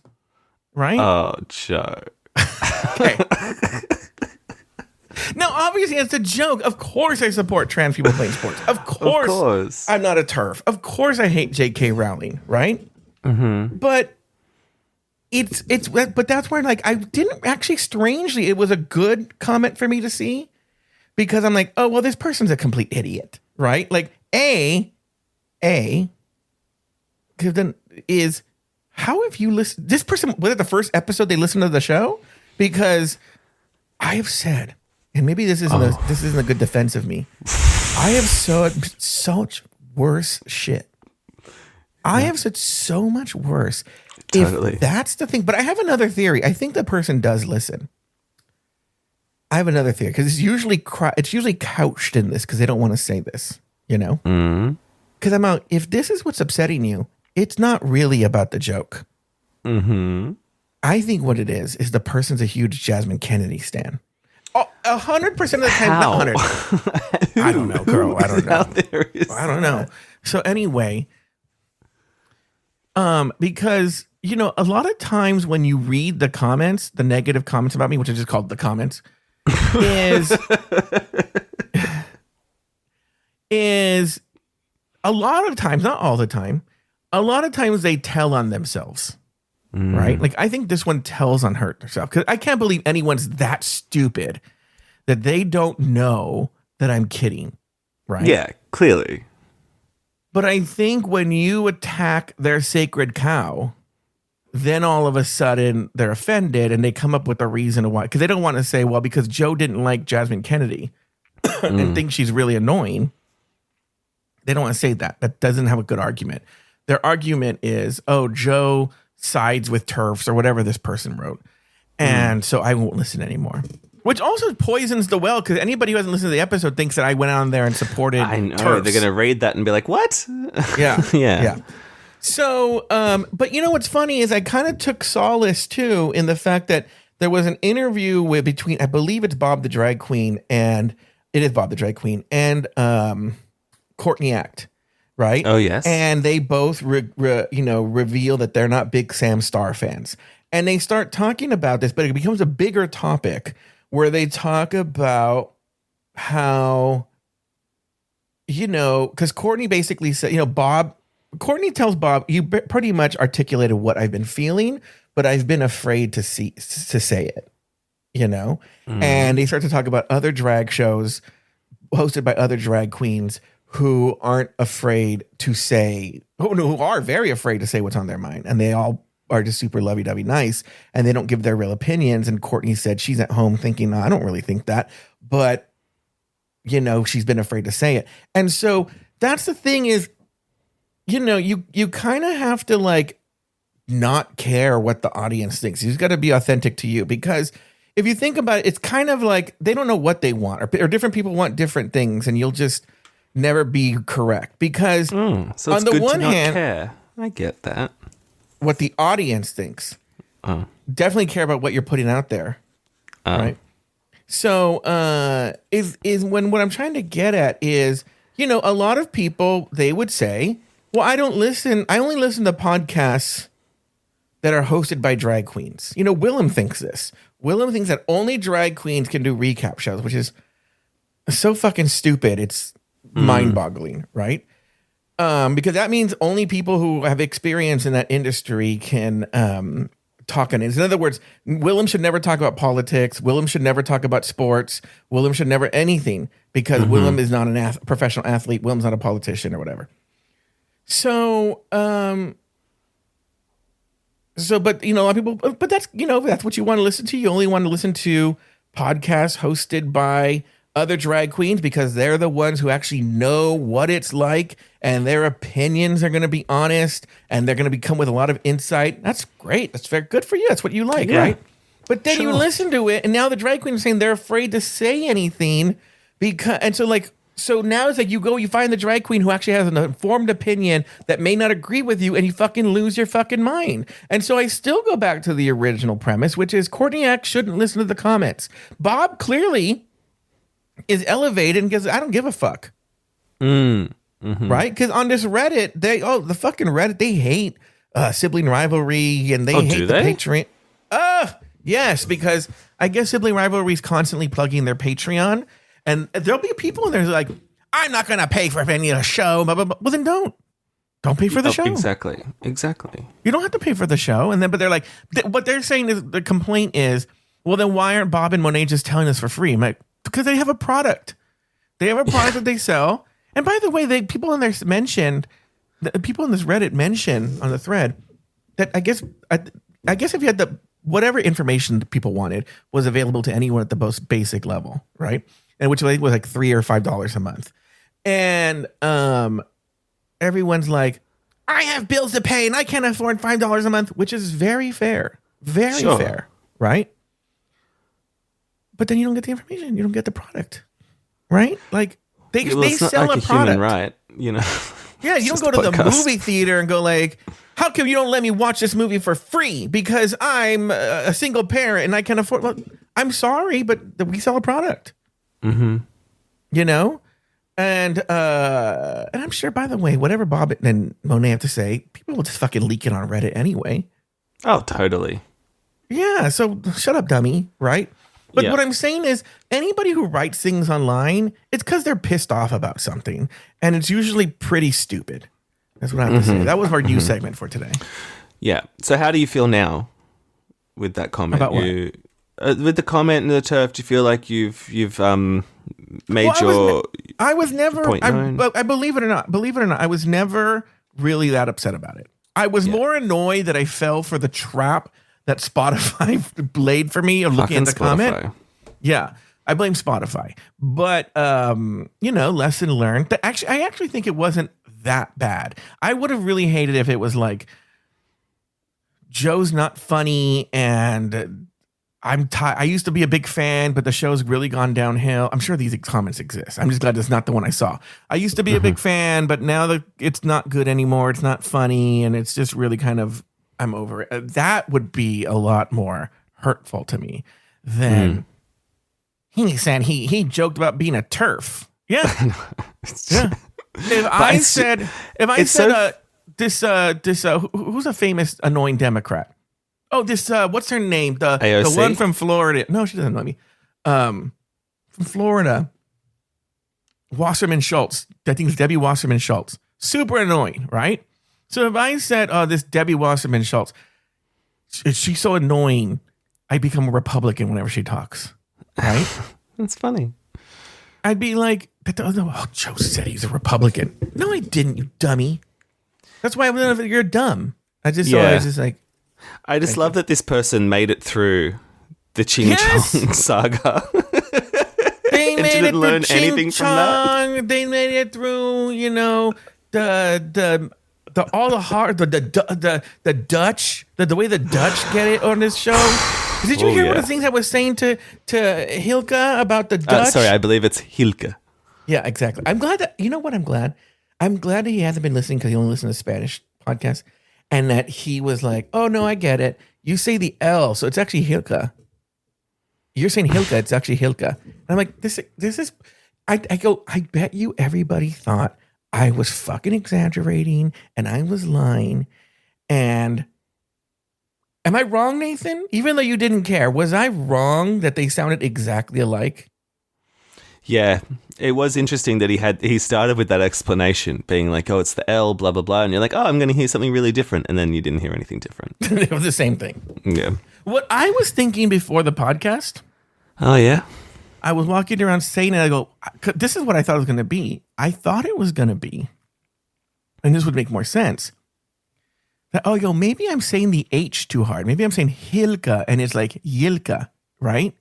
Right? Oh, Joe. Okay. Now, obviously, it's a joke. Of course I support trans people playing sports. Of course. I'm not a TERF. Of course I hate J.K. Rowling, right? Mm-hmm. But but that's where, like, I didn't actually, strangely, it was a good comment for me to see, because I'm like, oh, well, this person's a complete idiot, right? Like, because then is, how have you listened? This person, was it the first episode they listened to the show? Because I have said, and maybe this isn't a good defense of me, I have such worse shit. I have said so much worse. Totally. If that's the thing. But I have another theory. I think the person does listen. I have another theory, because it's usually couched in this because they don't want to say this, Mm-hmm. Because I'm out, if this is what's upsetting you, it's not really about the joke. Mm-hmm. I think what it is the person's a huge Jasmine Kennedy stan. 100% of the time, How? not 100. I don't know, girl. I don't know. I don't know. So anyway, because, a lot of times when you read the comments, the negative comments about me, which I just called the comments, is a lot of times, not all the time, a lot of times they tell on themselves, right? Like, I think this one tells on herself, because I can't believe anyone's that stupid that they don't know that I'm kidding, right? Yeah, clearly. But I think when you attack their sacred cow, then all of a sudden they're offended and they come up with a reason why. Because they don't want to say, well, because Joe didn't like Jasmine Kennedy and think she's really annoying. They don't want to say that. That doesn't have a good argument. Their argument is, oh, Joe sides with TERFs or whatever this person wrote. And so I won't listen anymore. Which also poisons the well, because anybody who hasn't listened to the episode thinks that I went on there and supported I know. TERFs. They're going to read that and be like, what? Yeah. Yeah. So, but you know what's funny is I kind of took solace too in the fact that there was an interview between, I believe it's Bob the Drag Queen, and it is Bob the Drag Queen, and Courtney Act, right? Oh, yes. And they both, reveal that they're not big Sam Star fans. And they start talking about this, but it becomes a bigger topic where they talk about how, because Courtney basically said, Courtney tells Bob, you pretty much articulated what I've been feeling, but I've been afraid to say it, And they start to talk about other drag shows hosted by other drag queens who aren't afraid to say, who are very afraid to say what's on their mind. And they all are just super lovey-dovey nice, and they don't give their real opinions. And Courtney said she's at home thinking, no, I don't really think that. But, she's been afraid to say it. And so that's the thing is, you kind of have to not care what the audience thinks. You've got to be authentic to you, because if you think about it, it's kind of like they don't know what they want, or different people want different things, and you'll just never be correct. Because So it's on the good one to not hand, care. I get that. what the audience thinks, definitely care about what you're putting out there, right? So is when what I'm trying to get at is, a lot of people, they would say, well, I only listen to podcasts that are hosted by drag queens. Willem thinks this. Willem thinks that only drag queens can do recap shows, which is so fucking stupid. It's mind-boggling, right? Because that means only people who have experience in that industry can talk on it. In other words, Willem should never talk about politics. Willem should never talk about sports. Willem should never anything, because Willem is not a professional athlete. Willem's not a politician or whatever. So, but a lot of people, but that's, that's what you want to listen to. You only want to listen to podcasts hosted by other drag queens, because they're the ones who actually know what it's like, and their opinions are going to be honest, and they're going to come with a lot of insight. That's great. That's very good for you. That's what you like, right? But then you listen to it, and now the drag queen is saying they're afraid to say anything so now it's like you find the drag queen who actually has an informed opinion that may not agree with you, and you fucking lose your fucking mind. And so I still go back to the original premise, which is Courtney Act shouldn't listen to the comments. Bob clearly is elevated and goes, I don't give a fuck. Right? Because on this Reddit, the fucking Reddit, they hate sibling rivalry, and they hate the Patreon. Yes, because I guess sibling rivalry is constantly plugging their Patreon. And there'll be people in there who's like, I'm not going to pay for any of the show. Blah, blah, blah. Well, then don't pay for the show. Exactly. You don't have to pay for the show. And then, but they're like, what they're saying is, the complaint is, well, then why aren't Bob and Monet just telling us for free? I'm like, because they have a product. They have a product that they sell. And by the way, people in there mentioned, the people in this Reddit mention on the thread that I guess if you had whatever information that people wanted was available to anyone at the most basic level, right? And which was like $3 or $5 a month. And everyone's like, I have bills to pay and I can't afford $5 a month, which is very fair. Very fair, right? But then you don't get the information. You don't get the product, right? Like they sell like a product. Human right, Yeah, you don't go to the movie theater and go like, how come you don't let me watch this movie for free? Because I'm a single parent and I can afford. Well, I'm sorry, but we sell a product. And I'm sure, by the way, whatever Bob and Monet have to say, people will just fucking leak it on Reddit anyway. Oh, totally. Yeah, so shut up, dummy, right? But what I'm saying is, anybody who writes things online, it's because they're pissed off about something, and it's usually pretty stupid. That's what I have to say. That was our news segment for today. Yeah. So how do you feel now with that comment? About what? With the comment and the turf, do you feel like you've made your? I was never. point known? I believe it or not. I was never really that upset about it. I was more annoyed that I fell for the trap that Spotify played for me of looking at the comment. Yeah, I blame Spotify. But lesson learned. I actually think it wasn't that bad. I would have really hated if it was like Joe's not funny and I used to be a big fan, but the show's really gone downhill. I'm sure these comments exist. I'm just glad it's not the one I saw. I used to be a big fan, but now it's not good anymore. It's not funny, and it's just really kind of, I'm over it. That would be a lot more hurtful to me than he said he joked about being a TERF. Yeah. Yeah. If I said who's a famous annoying Democrat? Oh, what's her name? The one from Florida. No, she doesn't know me. From Florida. Wasserman Schultz. I think it's Debbie Wasserman Schultz. Super annoying, right? So if I said, this Debbie Wasserman Schultz, she's so annoying, I become a Republican whenever she talks, right? That's funny. I'd be like, Joe said he's a Republican. No, I didn't, you dummy. That's why you're dumb. I just like, I just love that this person made it through the Ching Chong saga. They made didn't learn anything from that. They made it through, the Dutch, the way the Dutch get it on this show. Did you hear one of the things I was saying to Hilke about the Dutch? Sorry, I believe it's Hilke. Yeah, exactly. I'm glad that, you know what I'm glad? I'm glad that he hasn't been listening because he only listens to Spanish podcasts. And that he was like, oh, no, I get it. You say the L, so it's actually Hilke. You're saying Hilke, it's actually Hilke. And I'm like, this is, I go, I bet you everybody thought I was fucking exaggerating and I was lying. And am I wrong, Nathan? Even though you didn't care, was I wrong that they sounded exactly alike? Yeah, it was interesting that he started with that explanation, being like, oh, it's the L, blah, blah, blah. And you're like, oh, I'm going to hear something really different. And then you didn't hear anything different. It was the same thing. Yeah. What I was thinking before the podcast. Oh, yeah? I was walking around saying it. I go, this is what I thought it was going to be. I thought it was going to be, and this would make more sense. That, maybe I'm saying the H too hard. Maybe I'm saying Hilke, and it's like Yilka, right?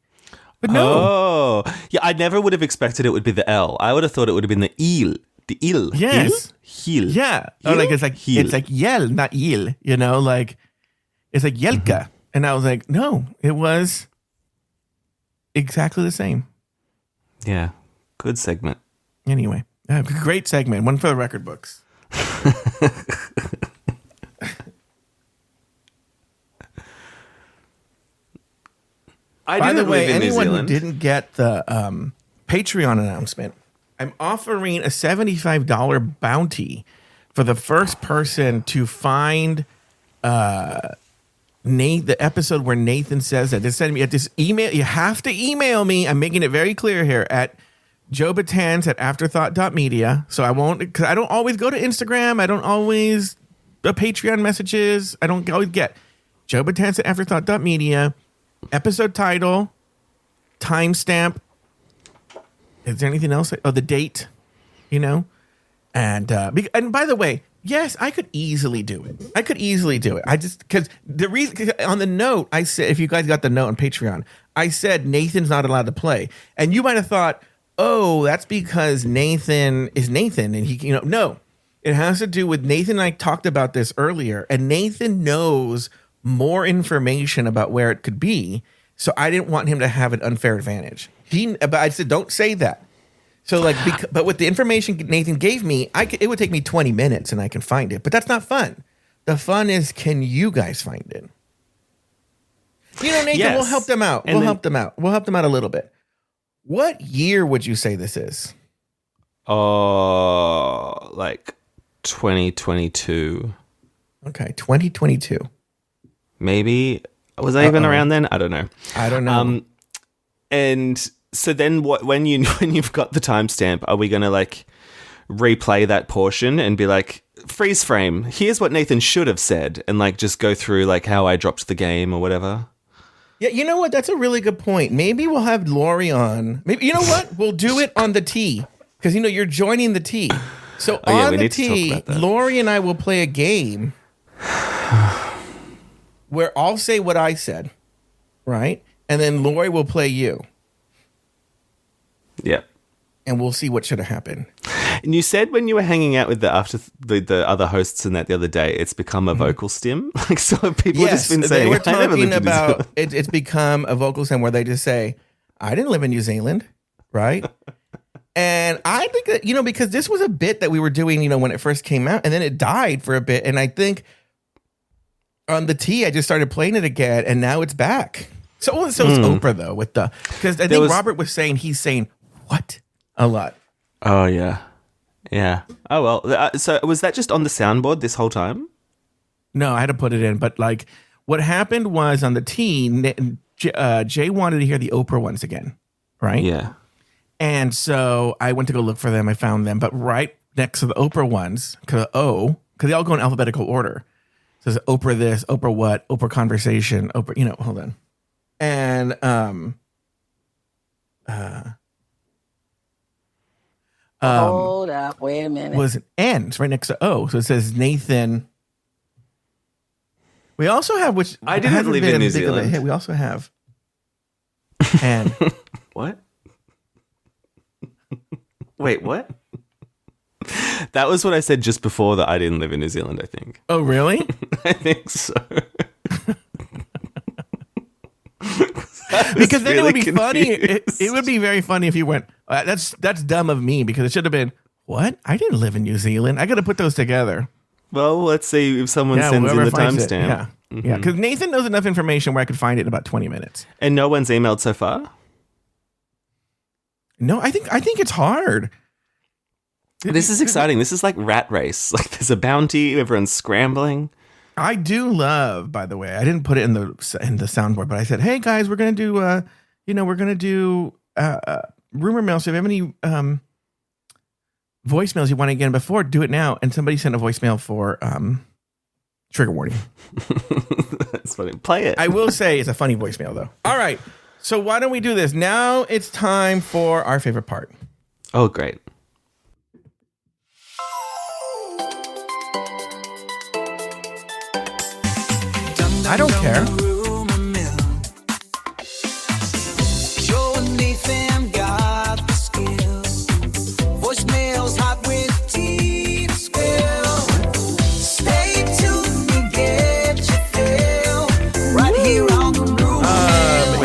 But no. Oh, yeah. I never would have expected it would be the L. I would have thought it would have been the Il. The Il. Yes. Il? Hil. Yeah. Il? Like it's like Hil. It's like yell, not il. Like it's like Yelka. Mm-hmm. And I was like, no, it was exactly the same. Yeah. Good segment. Anyway, great segment. One for the record books. By the way, anyone who didn't get the Patreon announcement, I'm offering a $75 bounty for the first person to find the episode where Nathan says that. Just send me at this email. You have to email me. I'm making it very clear here at joebatans@afterthought.media. So I won't, because I don't always go to Instagram. I don't always Patreon messages. I don't always get joebatans@afterthought.media. Episode title, timestamp. Is there anything else? Oh, the date, And by the way, yes, I could easily do it. I just, because the reason, on the note, I said, if you guys got the note on Patreon, I said Nathan's not allowed to play. And you might have thought, oh, that's because Nathan is Nathan. And he, no, it has to do with Nathan and I talked about this earlier. And Nathan knows more information about where it could be, so I didn't want him to have an unfair advantage. But I said, don't say that. So but with the information Nathan gave me, it would take me 20 minutes and I can find it. But that's not fun. The fun is, can you guys find it? Nathan, yes. We'll help them out. We'll help them out a little bit. What year would you say this is? Oh, like 2022. Okay, 2022. Maybe. Was I even around then? I don't know. And so then when you've got the timestamp, are we going to replay that portion and be like, freeze frame, here's what Nathan should have said, and just go through how I dropped the game or whatever? Yeah, you know what? That's a really good point. Maybe we'll have Lori on. Maybe, you know what? We'll do it on the T, because you're joining the T. So on the T, Lori and I will play a game where I'll say what I said, right? And then Lori will play you. Yeah. And we'll see what should have happened. And you said when you were hanging out with the other hosts and that the other day, it's become a vocal stim. Like, so people have just been saying, they were "I never talking lived in New about Zealand." it's become a vocal stem where they just say, "I didn't live in New Zealand," right? And I think that, because this was a bit that we were doing, when it first came out, and then it died for a bit. And I think on the T, I just started playing it again, and now it's back. So is Oprah, though, because I think Robert was saying he's saying "what" a lot. Oh, yeah. Yeah. Oh, well. So was that just on the soundboard this whole time? No, I had to put it in. But like what happened was on the T, Jay wanted to hear the Oprah ones again, right? Yeah. And so I went to go look for them. I found them. But right next to the Oprah ones, because they all go in alphabetical order. So there's Oprah this, Oprah what, Oprah conversation, Oprah, hold on. And hold up, wait a minute. Was an N right next to O. So it says Nathan. We also have, which I didn't live in New Zealand. We also have and what? Wait, what? That was what I said just before that I didn't live in New Zealand, I think. Oh, really? I think so. Because then really it would be funny. confused. It would be very funny if you went, that's dumb of me, because it should have been, what? I didn't live in New Zealand. I got to put those together. Well, let's see if someone sends in whoever the finds it. timestamp. Yeah. Yeah, because Nathan knows enough information where I could find it in about 20 minutes. And no one's emailed so far? No, I think it's hard. This is exciting. This is like Rat Race. Like there's a bounty, everyone's scrambling. I do love, by the way, I didn't put it in the soundboard, but I said, hey guys, we're gonna do rumor mail. So if you have any voicemails you want to get in before, do it now. And somebody sent a voicemail for trigger warning. That's funny. Play it. I will say it's a funny voicemail though. All right. So why don't we do this? Now it's time for our favorite part. Oh, great. I don't care.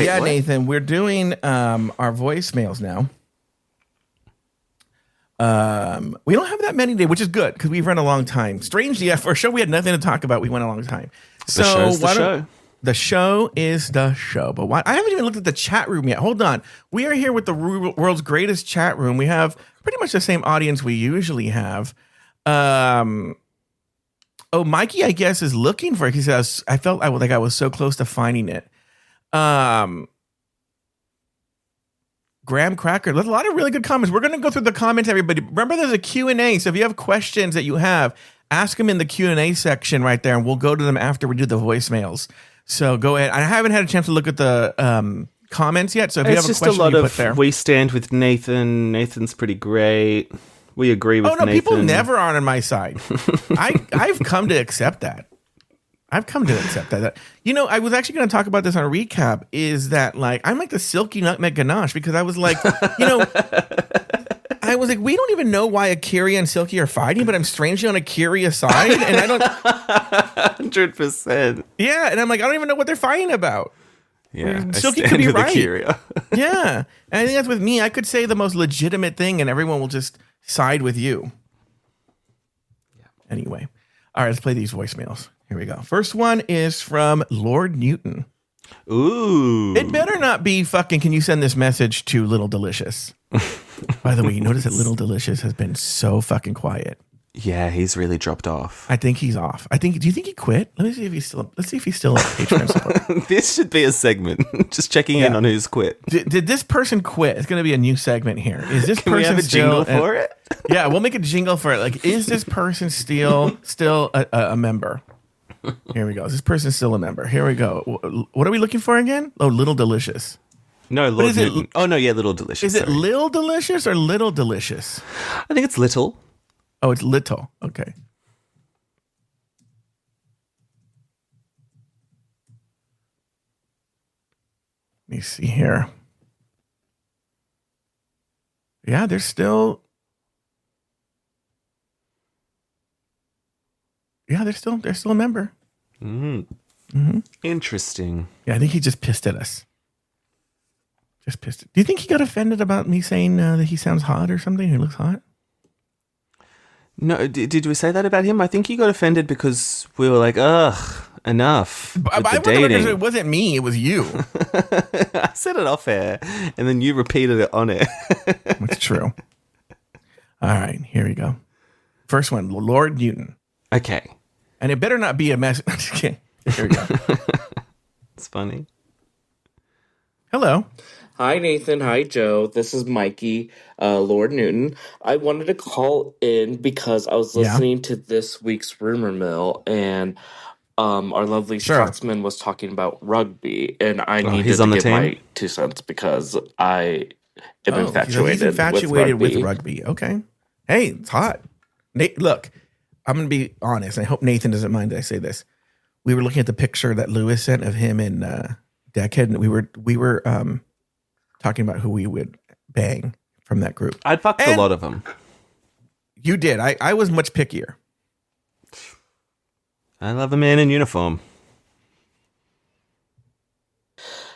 Yeah, what? Nathan, we're doing our voicemails now. We don't have that many today, which is good because we've run a long time. Strangely, for a show we had nothing to talk about, we went a long time. So the show's the show. The show is the show. But why? I haven't even looked at the chat room yet. Hold on. We are here with the world's greatest chat room. We have pretty much the same audience we usually have. Mikey, I guess, is looking for it. He says, I felt like I was so close to finding it. Graham Cracker, there's a lot of really good comments. We're going to go through the comments, everybody. Remember, there's a Q&A. So if you have questions that you have, ask them in the Q&A section right there, and we'll go to them after we do the voicemails. So go ahead. I haven't had a chance to look at the comments yet. So if you have a question, it's just a lot you of put there. We stand with Nathan. Nathan's pretty great. We agree with Nathan. People never are on my side. I've come to accept that. I was actually going to talk about this on a recap, is that like, I'm like the silky nutmeg ganache, because I was like, we don't even know why Akira and Silky are fighting, but I'm strangely on Akira's side, and I don't 100%. Yeah, and I'm like, I don't even know what they're fighting about. Yeah, Silky could be right. Akira. Yeah, and I think that's with me. I could say the most legitimate thing, and everyone will just side with you. Yeah. Anyway, all right, let's play these voicemails. Here we go. First one is from Lord Newton. Ooh. It better not be fucking, can you send this message to Little Delicious? By the way, you notice that Little Delicious has been so fucking quiet. Yeah, he's really dropped off. I think he's off. Do you think he quit? Let's see if he's still a Patreon supporter. This should be a segment. Just checking in on who's quit. Did this person quit? It's going to be a new segment here. Is this Can person we have a jingle for it? Yeah, we'll make a jingle for it. Like, is this person still a member? Here we go. Is this person still a member? Here we go. What are we looking for again? Oh, Little Delicious. No, Lord Newton. Oh, no, yeah, Little Delicious. Is it Lil Delicious or Little Delicious? I think it's Little. Oh, it's Little. Okay. Let me see here. Yeah, they're still Yeah, they're still a member. Interesting. Yeah, I think he just pissed at us. Just pissed. Do you think he got offended about me saying that he sounds hot or something? He looks hot. No, did we say that about him? I think he got offended because we were like, ugh, enough with the dating. It wasn't me. It was you. I said it off air, and then you repeated it on air. It's true. All right, here we go. First one, Lord Newton. Okay. And it better not be a mess. Okay, here we go. It's funny. Hello. Hi, Nathan. Hi, Joe. This is Mikey, Lord Newton. I wanted to call in because I was listening to this week's Rumor Mill, and our lovely Scotsman was talking about rugby, and I needed to give my 2 cents because I am infatuated with rugby. Okay. Hey, it's hot. Look, I'm going to be honest. I hope Nathan doesn't mind that I say this. We were looking at the picture that Lewis sent of him and Deckhead, and we were talking about who we would bang from that group. I'd fucked a lot of them. You did. I was much pickier. I love a man in uniform.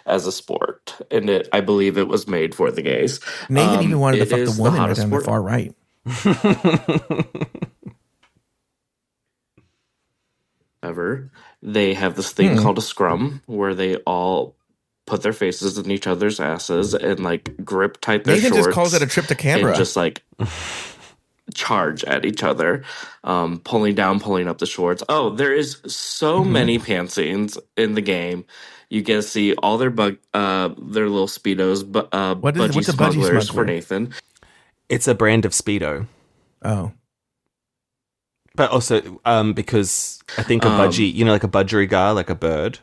As a sport, and I believe it was made for the gays. Nathan even wanted to fuck the woman right on the far right. However, they have this thing called a scrum where they all put their faces in each other's asses and like grip tight their shorts. Nathan just calls it a trip to Canberra. And just like charge at each other, pulling up the shorts. Oh, there is so many pants scenes in the game. You get to see all their little Speedos, budgie smugglers for Nathan. It's a brand of Speedo. Oh. But also, because I think a budgie, like a budgerigar, like a bird.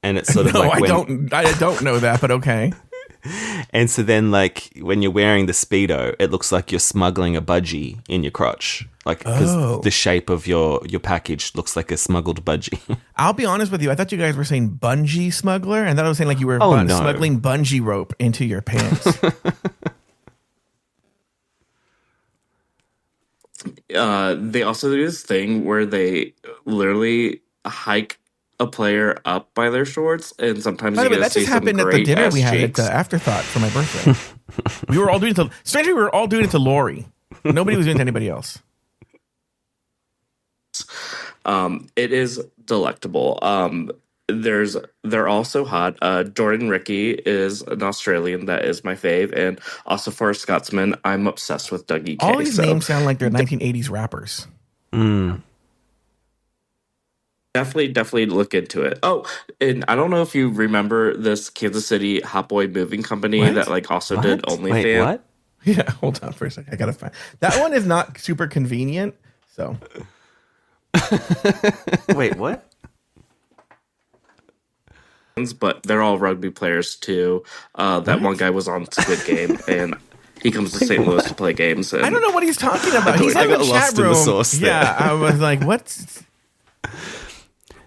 And it's sort of like I don't know that, but okay. And so then, like, when you're wearing the Speedo, it looks like you're smuggling a budgie in your crotch. Like, because the shape of your package looks like a smuggled budgie. I'll be honest with you. I thought you guys were saying bungee smuggler, and then I was saying like you were smuggling bungee rope into your pants. They also do this thing where they literally hike a player up by their shorts, and sometimes that just happened at the dinner we had at the Afterthought for my birthday. We were all doing it strangely, we were all doing it to Lori. Nobody was doing it to anybody else. It is delectable. They're also hot. Jordan Ricky is an Australian that is my fave, and also for a Scotsman, I'm obsessed with Dougie K. All these names sound like they're 1980s rappers. Definitely look into it. Oh, and I don't know if you remember this Kansas City Hot Boy Moving Company that like also did OnlyFans. Wait, what? Yeah, hold on for a second. I gotta find that one. Is not super convenient. So, wait, what? But they're all rugby players too. That one guy was on Squid Game, and he comes to St. Louis to play games. And I don't know what he's talking about. He's like a chat room. Yeah, I was like, what?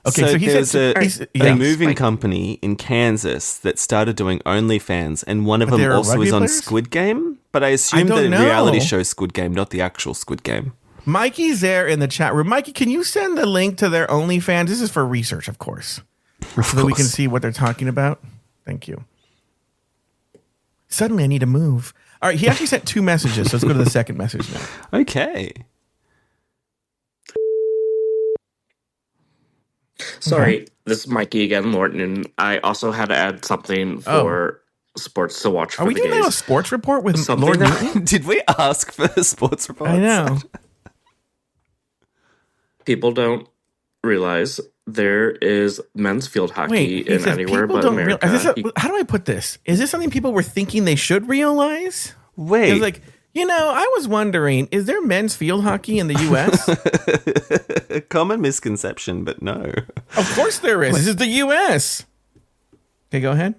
Okay, so he there's a moving company in Kansas that started doing OnlyFans, and one of them also is on Squid Game. But I assume the reality show Squid Game, not the actual Squid Game. Mikey's there in the chat room. Mikey, can you send the link to their OnlyFans? This is for research, of course. So that we can see what they're talking about. Thank you. Suddenly I need to move. All right, he actually sent 2 messages, so let's go to the second message now. Okay. Sorry, This is Mikey again, Lorton, and I also had to add something for sports to watch for the gays. Are we doing a sports report with Lord Newton? Did we ask for a sports report? I know. People don't realize there is men's field hockey in anywhere but America. How do I put this? Is this something people were thinking they should realize? Wait. It's like, I was wondering, is there men's field hockey in the U.S.? Common misconception, but no. Of course there is. This is the U.S. Okay, go ahead.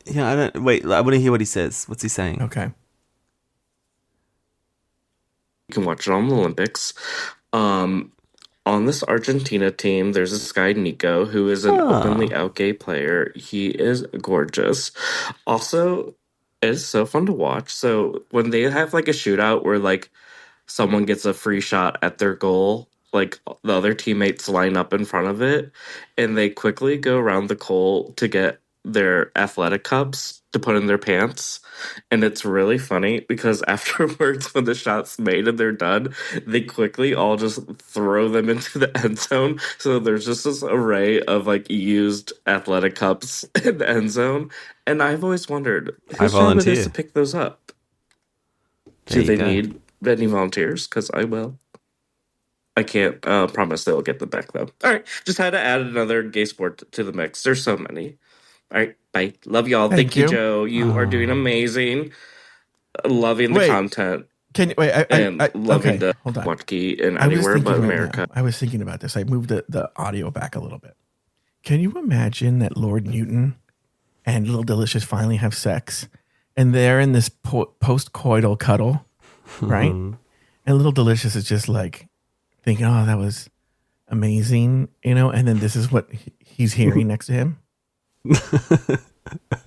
Yeah, I want to hear what he says. What's he saying? Okay. You can watch it on the Olympics. On this Argentina team, there's this guy, Nico, who is an openly out gay player. He is gorgeous. Also, it's so fun to watch. So when they have like a shootout where like someone gets a free shot at their goal, like the other teammates line up in front of it, and they quickly go around the coal to get their athletic cups to put in their pants. And it's really funny because afterwards, when the shot's made and they're done, they quickly all just throw them into the end zone. So there's just this array of like used athletic cups in the end zone. And I've always wondered I whose job it is volunteer. to pick those up. There Do you they go. need any volunteers? Because I will. I can't promise they'll get them back though. All right, just had to add another gay sport to the mix. There's so many. All right, bye. Love y'all. Thank Thank you, you. Joe. You are doing amazing. Loving the Wait, content can you wait? and loving Okay, the hold on. Watki in I was anywhere thinking but about America. I was thinking about this. I moved the audio back a little bit. Can you imagine that Lord Newton and Little Delicious finally have sex, and they're in this post-coital cuddle, right? And Little Delicious is just like thinking, "Oh, that was amazing," and then this is what he's hearing next to him.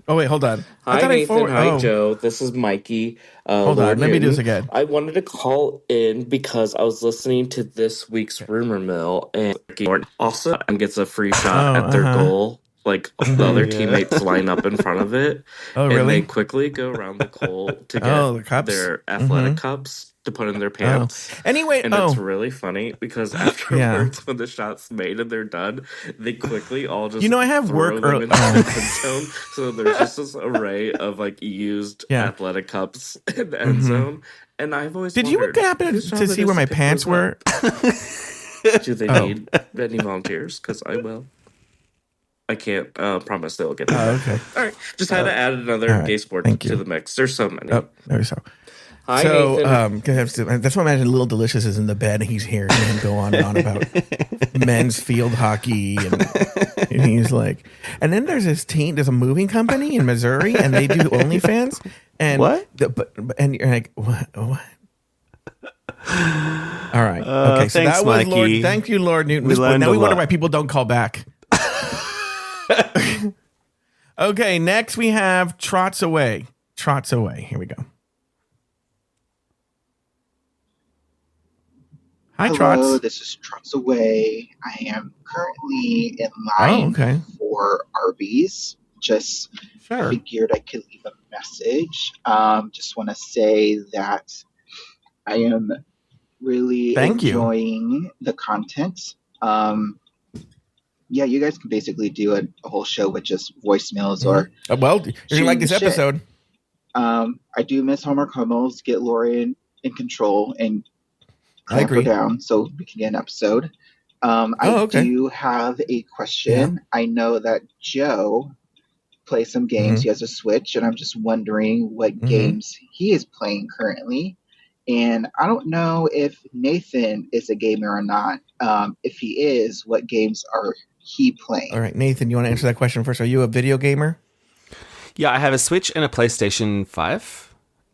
Oh wait, hold on. Hi, Nathan. Hi, Joe. This is Mikey. Hold Lord on. Let me do this Newton. again. I wanted to call in because I was listening to this week's Rumor Mill, and also gets a free shot at their goal. Like the other teammates line up in front of it, Oh, and really? they quickly go around the coal to get Oh, the cups? their athletic cups to put in their pants. Anyway, And it's really funny because afterwards, when the shot's made and they're done, they quickly all just I have throw work them early. into the end zone. So there's just this array of like used Yeah. athletic cups in the end zone. And I've always Did you wondered, happen whose job to it see is where my pick pants those were? up. Do they need any volunteers? Because I will. I can't promise they'll get them back. Okay. All right. Just had to add another all right. gay sport Thank to you. the mix. There's so many. Oh, there we go. Hi, So, Nathan. that's what I imagine. Little Delicious is in the bed, and he's hearing him go on and on about men's field hockey, and he's like, and then there's this team. There's a moving company in Missouri, and they do OnlyFans. And What? And you're like, what? All right. Okay. So thanks, that was Lord. Mikey. Thank you, Lord Newton. We learned now a we wonder lot. why people don't call back. Okay. Next we have Trots Away. Trots Away. Here we go. Hi, Hello, Trots. this is Trots Away. I am currently in line for Arby's. Just Sure. figured I could leave a message. Just want to say that I am really Thank you. enjoying the content. Yeah, you guys can basically do a whole show with just voicemails or Well, you're gonna like this shit. episode. I do miss Homer Hummels. Get Lori in control and I clamp her agree. down so we can get an episode. okay. I do have a question. I know that Joe plays some games. He has a Switch, and I'm just wondering what games he is playing currently. And I don't know if Nathan is a gamer or not. If he is, what games are he playing? All right, Nathan, you want to answer that question first? Are you a video gamer? Yeah, I have a Switch and a PlayStation 5.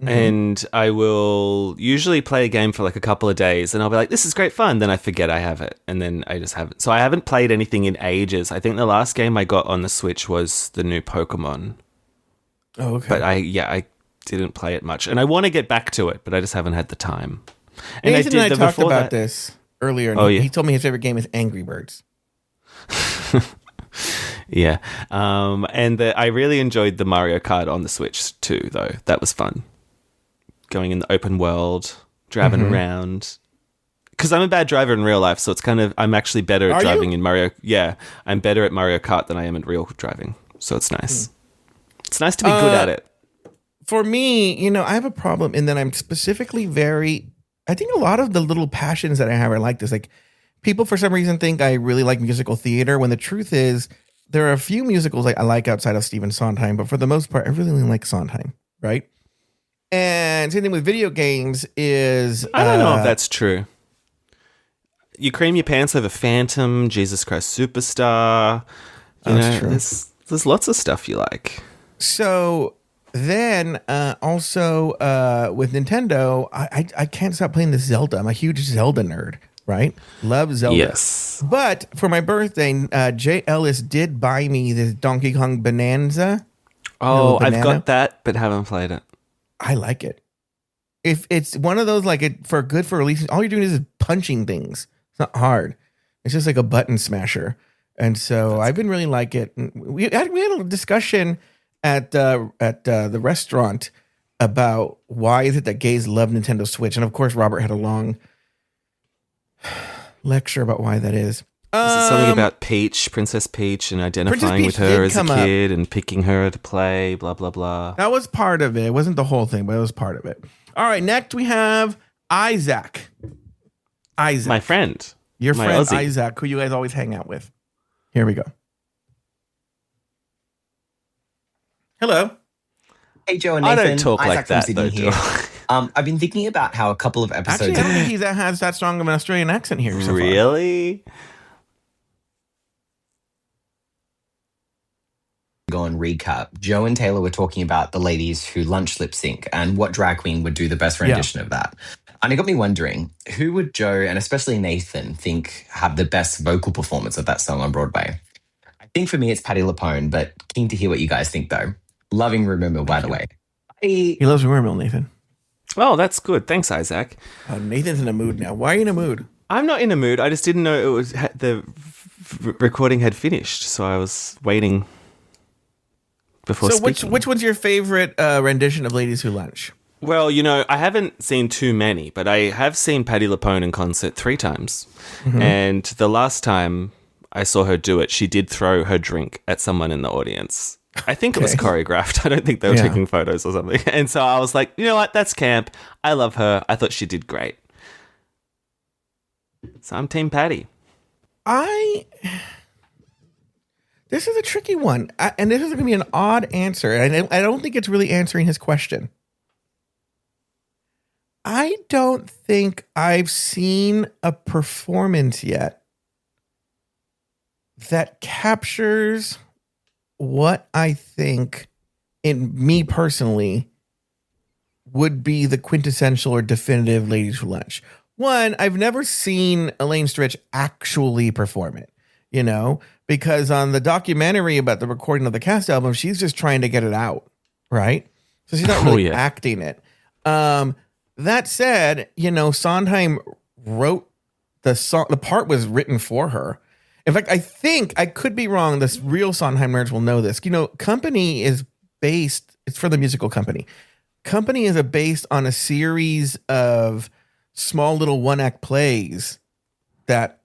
And I will usually play a game for like a couple of days and I'll be like, this is great fun. Then I forget I have it. And then I just haven't. So I haven't played anything in ages. I think the last game I got on the Switch was the new Pokemon. Oh, okay. But I didn't play it much. And I want to get back to it, but I just haven't had the time. And Nathan and I talked before about that- this earlier. And Oh, he yeah. told me his favorite game is Angry Birds. Yeah. I really enjoyed the Mario Kart on the Switch too, though. That was fun. Going in the open world, driving around. Because I'm a bad driver in real life, so it's kind of, I'm actually better at Are driving you? in Mario. Yeah, I'm better at Mario Kart than I am at real driving. So it's nice. It's nice to be good at it. For me, I have a problem in that I'm specifically I think a lot of the little passions that I have are like this. Like, people for some reason think I really like musical theater, when the truth is there are a few musicals I like outside of Stephen Sondheim, but for the most part, I really only like Sondheim, right? And same thing with video games is... I don't know if that's true. You cream your pants over Phantom, Jesus Christ Superstar. That's true. There's lots of stuff you like. So then also with Nintendo, I can't stop playing this Zelda. I'm a huge Zelda nerd, right? Love Zelda. Yes. But for my birthday, Jay Ellis did buy me this Donkey Kong Bonanza. Oh, I've banana. got that, but haven't played it. I like it. If it's one of those like it for release, all you're doing is punching things. It's not hard. It's just like a button smasher. And so I've been really like it. And we had a discussion at the restaurant about why is it that gays love Nintendo Switch. And of course, Robert had a long lecture about why that is. Is it something about Peach, Princess Peach, and identifying with her as a kid and picking her to play, blah, blah, blah? That was part of it. It wasn't the whole thing, but it was part of it. All right, next we have Isaac. My friend. Your my friend Aussie. Isaac, who you guys always hang out with. Here we go. Hello. Hey, Joe and Nathan. I don't talk Isaac like that, from though, Sydney here. Joe. I've been thinking about how a couple of episodes... Actually, I don't think he has that strong of an Australian accent here so far. Really? Go and recap. Joe and Taylor were talking about the ladies who lunch lip sync and what drag queen would do the best rendition of that. And it got me wondering, who would Joe and especially Nathan think have the best vocal performance of that song on Broadway? I think for me it's Patti LuPone, but keen to hear what you guys think though. Loving Rumor Mill, by the way. He loves Rumor Mill, Nathan. Oh, that's good. Thanks, Isaac. Nathan's in a mood now. Why are you in a mood? I'm not in a mood. I just didn't know it was the recording had finished, so I was waiting before speaking. So which one's your favorite rendition of Ladies Who Lunch? Well, I haven't seen too many, but I have seen Patti LuPone in concert 3 times. Mm-hmm. And the last time I saw her do it, she did throw her drink at someone in the audience. I think it was choreographed. I don't think they were taking photos or something. And so I was like, you know what? That's camp. I love her. I thought she did great. So I'm Team Patti. This is a tricky one. And this is going to be an odd answer. And I don't think it's really answering his question. I don't think I've seen a performance yet that captures what I think, in me personally, would be the quintessential or definitive Ladies Who Lunch. One, I've never seen Elaine Stritch actually perform it, because on the documentary about the recording of the cast album, she's just trying to get it out, right? So she's not really acting it. That said, Sondheim wrote the song. The part was written for her. In fact, I think, I could be wrong, this real Sondheim nerds will know this. Company is based, it's for the musical Company. Company is based on a series of small little one-act plays that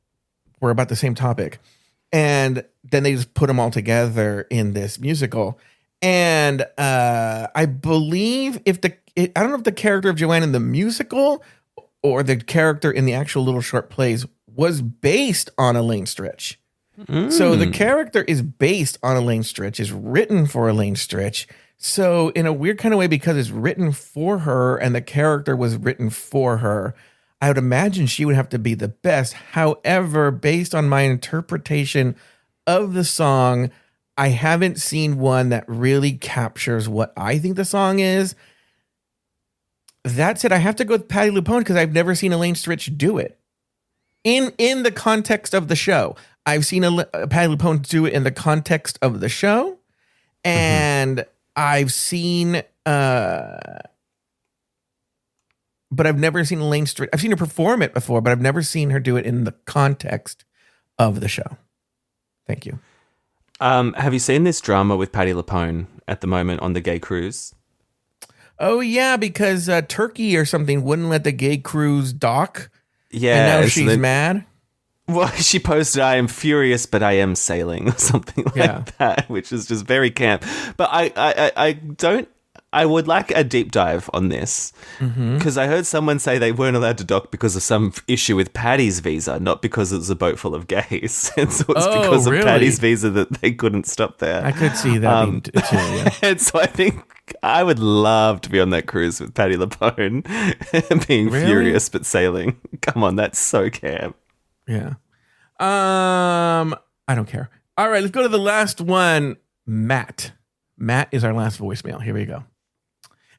were about the same topic. And then they just put them all together in this musical. And I believe I don't know if the character of Joanne in the musical or the character in the actual little short plays was based on Elaine Stritch. So the character is based on Elaine Stritch, is written for Elaine Stritch. So in a weird kind of way, because it's written for her and the character was written for her, I would imagine she would have to be the best. However, based on my interpretation of the song, I haven't seen one that really captures what I think the song is. That said, I have to go with Patti LuPone because I've never seen Elaine Stritch do it. In the context of the show. I've seen Patti LuPone do it in the context of the show. And I've seen... but I've never seen Elaine Stritch. I've seen her perform it before, but I've never seen her do it in the context of the show. Thank you. Have you seen this drama with Patti LuPone at the moment on the gay cruise? Oh, yeah, because Turkey or something wouldn't let the gay cruise dock. Yeah. And now she's mad. Well, she posted, "I am furious, but I am sailing," or something like that, which is just very camp. But I would like a deep dive on this because I heard someone say they weren't allowed to dock because of some issue with Patty's visa, not because it was a boat full of gays. And so it's because of Patty's visa that they couldn't stop there. I could see that too, yeah. And so I think I would love to be on that cruise with Patti LuPone being furious but sailing. Come on, that's so camp. Yeah. I don't care. All right, let's go to the last one. Matt. Matt is our last voicemail. Here we go.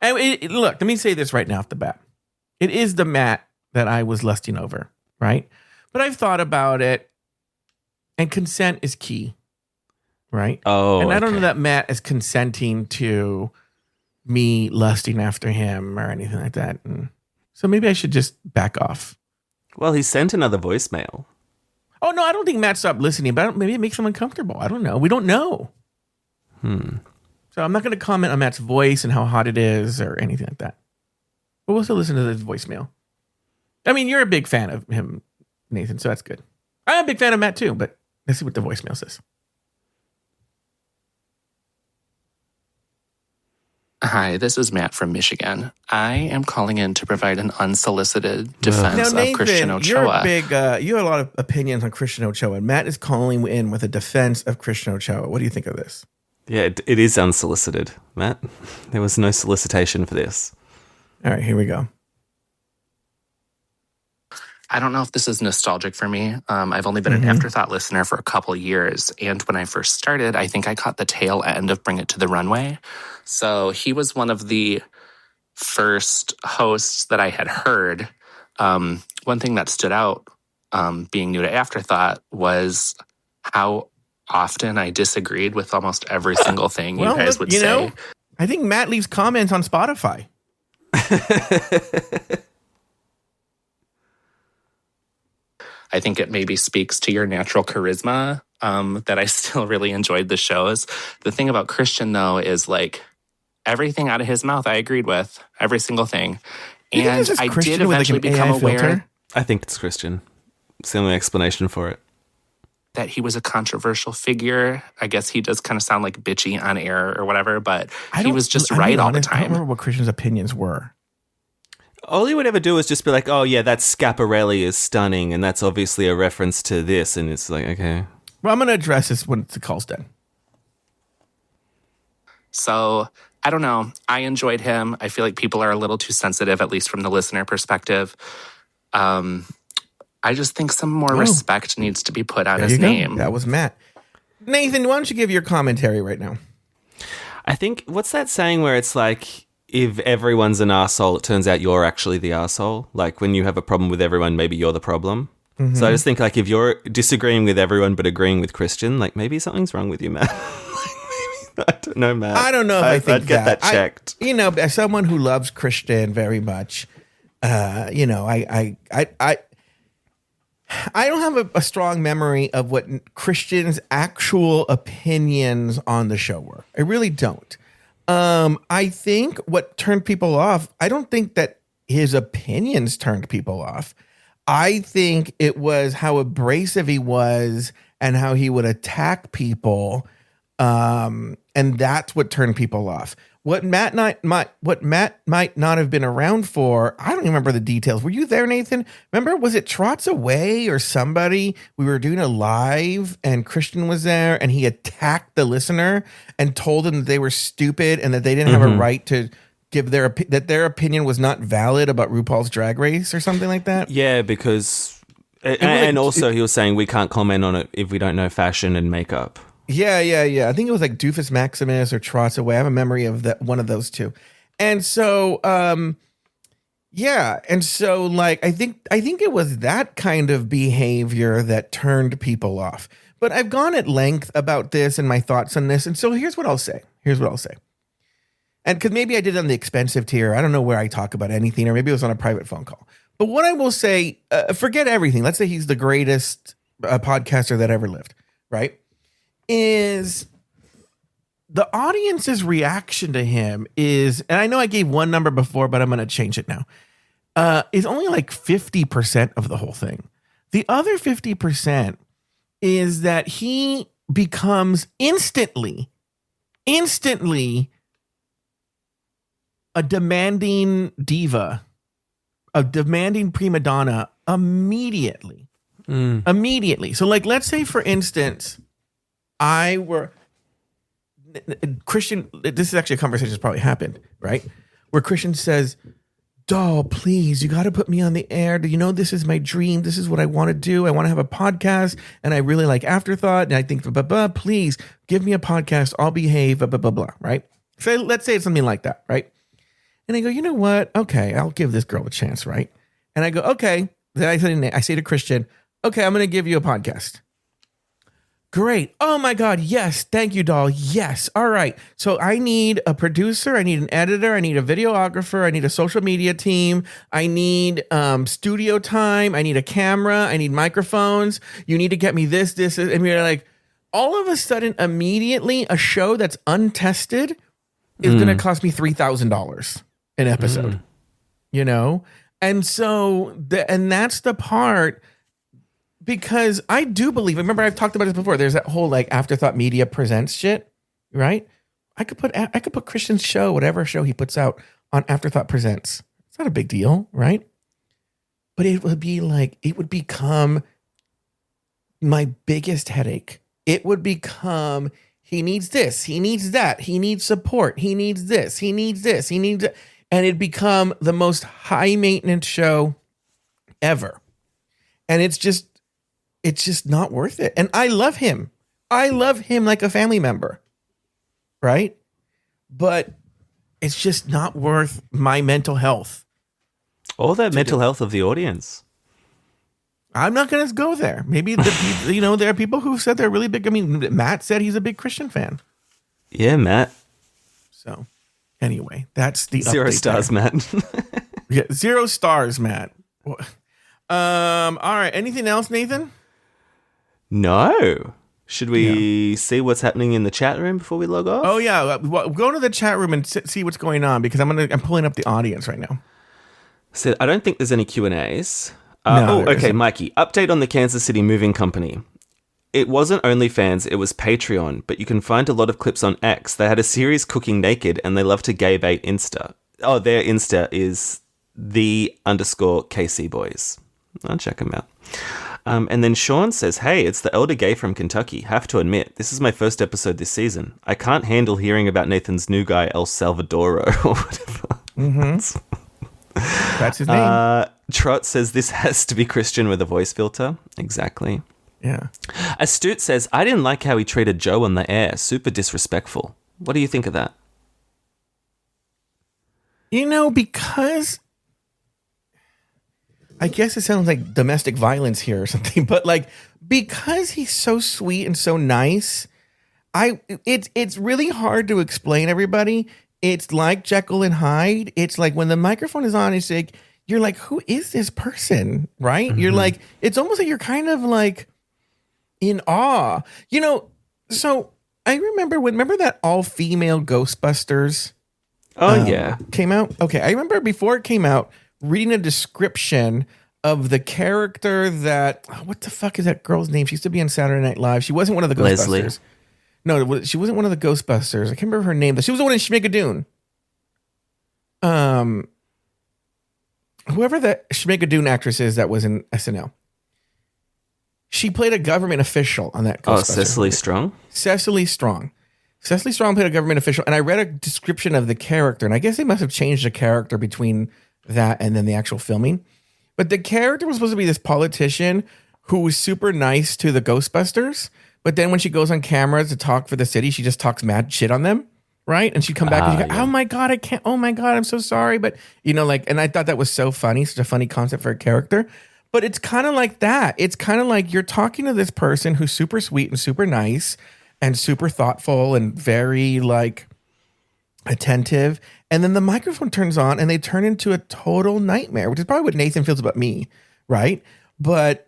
And look, let me say this right now off the bat. It is the Matt that I was lusting over, right? But I've thought about it, and consent is key, right? Oh, and I don't know that Matt is consenting to me lusting after him or anything like that. And so maybe I should just back off. Well, he sent another voicemail. Oh, no, I don't think Matt stopped listening, but maybe it makes him uncomfortable. I don't know. We don't know. So I'm not going to comment on Matt's voice and how hot it is or anything like that. But we'll still listen to his voicemail. I mean, you're a big fan of him, Nathan, so that's good. I'm a big fan of Matt too, but let's see what the voicemail says. Hi, this is Matt from Michigan. I am calling in to provide an unsolicited defense Now, Nathan, of Christian you're a Ochoa. big, you have a lot of opinions on Christian Ochoa. Matt is calling in with a defense of Christian Ochoa. What do you think of this? Yeah, it is unsolicited, Matt. There was no solicitation for this. All right, here we go. I don't know if this is nostalgic for me. I've only been an Afterthought listener for a couple years. And when I first started, I think I caught the tail end of Bring It to the Runway. So he was one of the first hosts that I had heard. One thing that stood out being new to Afterthought was how often I disagreed with almost every single thing you guys would say. I think Matt leaves comments on Spotify. I think it maybe speaks to your natural charisma that I still really enjoyed the shows. The thing about Christian, though, is like everything out of his mouth I agreed with, every single thing. And I did eventually become aware. I think it's Christian. It's the only explanation for it. That he was a controversial figure. I guess he does kind of sound like bitchy on air or whatever, but he was just right all the time. I don't remember what Christian's opinions were. All he would ever do is just be like, oh, yeah, that Schiaparelli is stunning, and that's obviously a reference to this, and it's like, okay. Well, I'm going to address this when the call's done. So, I don't know. I enjoyed him. I feel like people are a little too sensitive, at least from the listener perspective. I just think some more respect needs to be put on his name. That was Matt. Nathan, why don't you give your commentary right now? I think, what's that saying where it's like, if everyone's an arsehole, it turns out you're actually the arsehole? Like, when you have a problem with everyone, maybe you're the problem. Mm-hmm. So I just think, like, if you're disagreeing with everyone but agreeing with Christian, like, maybe something's wrong with you, Matt. I don't know, Matt. I don't know if I think I'd get that checked. As someone who loves Christian very much, I don't have a strong memory of what Christian's actual opinions on the show were. I really don't. I think what turned people off, I don't think that his opinions turned people off. I think it was how abrasive he was and how he would attack people. And that's what turned people off. What Matt might not have been around for, I don't even remember the details. Were you there, Nathan? Remember, was it Trots Away or somebody? We were doing a live and Christian was there and he attacked the listener and told them that they were stupid and that they didn't have a right to give that their opinion was not valid about RuPaul's Drag Race or something like that? Yeah, because... And also he was saying we can't comment on it if we don't know fashion and makeup. Yeah. I think it was like Doofus Maximus or Trots Away. I have a memory of that, one of those two. And so, like, I think it was that kind of behavior that turned people off. But I've gone at length about this and my thoughts on this. And so here's what I'll say. And because maybe I did it on the expensive tier. I don't know where I talk about anything, or maybe it was on a private phone call. But what I will say, forget everything. Let's say he's the greatest podcaster that ever lived, right? Is the audience's reaction to him is, and I know I gave one number before, but I'm going to change it now, is only like 50% of the whole thing. The other 50% is that he becomes instantly a demanding diva, a demanding prima donna immediately. Immediately. So like, let's say for instance, Christian, this is actually a conversation that's probably happened, right? Where Christian says, doll, please, you got to put me on the air. Do you know this is my dream? This is what I want to do. I want to have a podcast and I really like Afterthought. And I think, blah, blah, blah, please give me a podcast. I'll behave, blah, blah, blah, blah, right? So let's say it's something like that, right? And I go, you know what? Okay, I'll give this girl a chance, right? And I go, okay. Then I say to Christian, okay, I'm going to give you a podcast. Great. Oh my God. Yes. Thank you, doll. Yes. All right. So I need a producer. I need an editor. I need a videographer. I need a social media team. I need studio time. I need a camera. I need microphones. You need to get me this. And we're like, all of a sudden, immediately, a show that's untested is going to cost me $3,000 an episode, you know? And so, and that's the part. Because I do believe, remember I've talked about this before. There's that whole like Afterthought Media presents shit, right? I could put Christian's show, whatever show he puts out, on Afterthought Presents. It's not a big deal, right? But it would become my biggest headache. It would become, he needs this, he needs that, he needs support, he needs this, he needs this, he needs it. And it'd become the most high maintenance show ever. And it's just not worth it. And I love him. I love him like a family member. Right? But it's just not worth my mental health. Or the mental health of the audience. I'm not going to go there. Maybe, there are people who said they're really big. I mean, Matt said he's a big Christian fan. Yeah, Matt. So, anyway, that's the 0 stars, there. Matt. Yeah, 0 stars, Matt. All right. Anything else, Nathan? No. Should we see what's happening in the chat room before we log off? Oh yeah, go into the chat room and see what's going on because I'm pulling up the audience right now. So I don't think there's any Q&As. No, okay, Mikey. Update on the Kansas City Moving Company. It wasn't OnlyFans, it was Patreon, but you can find a lot of clips on X. They had a series cooking naked and they love to gay bait Insta. Oh, their Insta is _KC Boys. I'll check them out. And then Sean says, hey, it's the elder gay from Kentucky. Have to admit, this is my first episode this season. I can't handle hearing about Nathan's new guy, El Salvadoro, or whatever. That's his name. Trot says, this has to be Christian with a voice filter. Exactly. Yeah. Astute says, I didn't like how he treated Joe on the air. Super disrespectful. What do you think of that? Because I guess it sounds like domestic violence here or something, but like because he's so sweet and so nice, it's really hard to explain, everybody. It's like Jekyll and Hyde. It's like when the microphone is on, it's like you're like, who is this person? Right? You're like, it's almost like you're kind of like in awe. So I remember that all-female Ghostbusters came out? Okay, I remember before it came out, reading a description of the character that what the fuck is that girl's name? She used to be on Saturday Night Live. She wasn't one of the Ghostbusters. Leslie. No, she wasn't one of the Ghostbusters. I can't remember her name. She was the one in Schmigadoon. Whoever the Schmigadoon actress is that was in SNL. She played a government official on that Ghostbusters. Oh, Cecily Strong? Cecily Strong. Cecily Strong played a government official, and I read a description of the character, and I guess they must have changed the character between that and then the actual filming. But the character was supposed to be this politician who was super nice to the Ghostbusters, but then when she goes on camera to talk for the city, she just talks mad shit on them, right? And she'd come back and she'd go, oh my God, I can't, oh my God, I'm so sorry. But, and I thought that was so funny, such a funny concept for a character. But it's kind of like that. It's kind of like you're talking to this person who's super sweet and super nice and super thoughtful and very like attentive. And then the microphone turns on and they turn into a total nightmare, which is probably what Nathan feels about me, right? But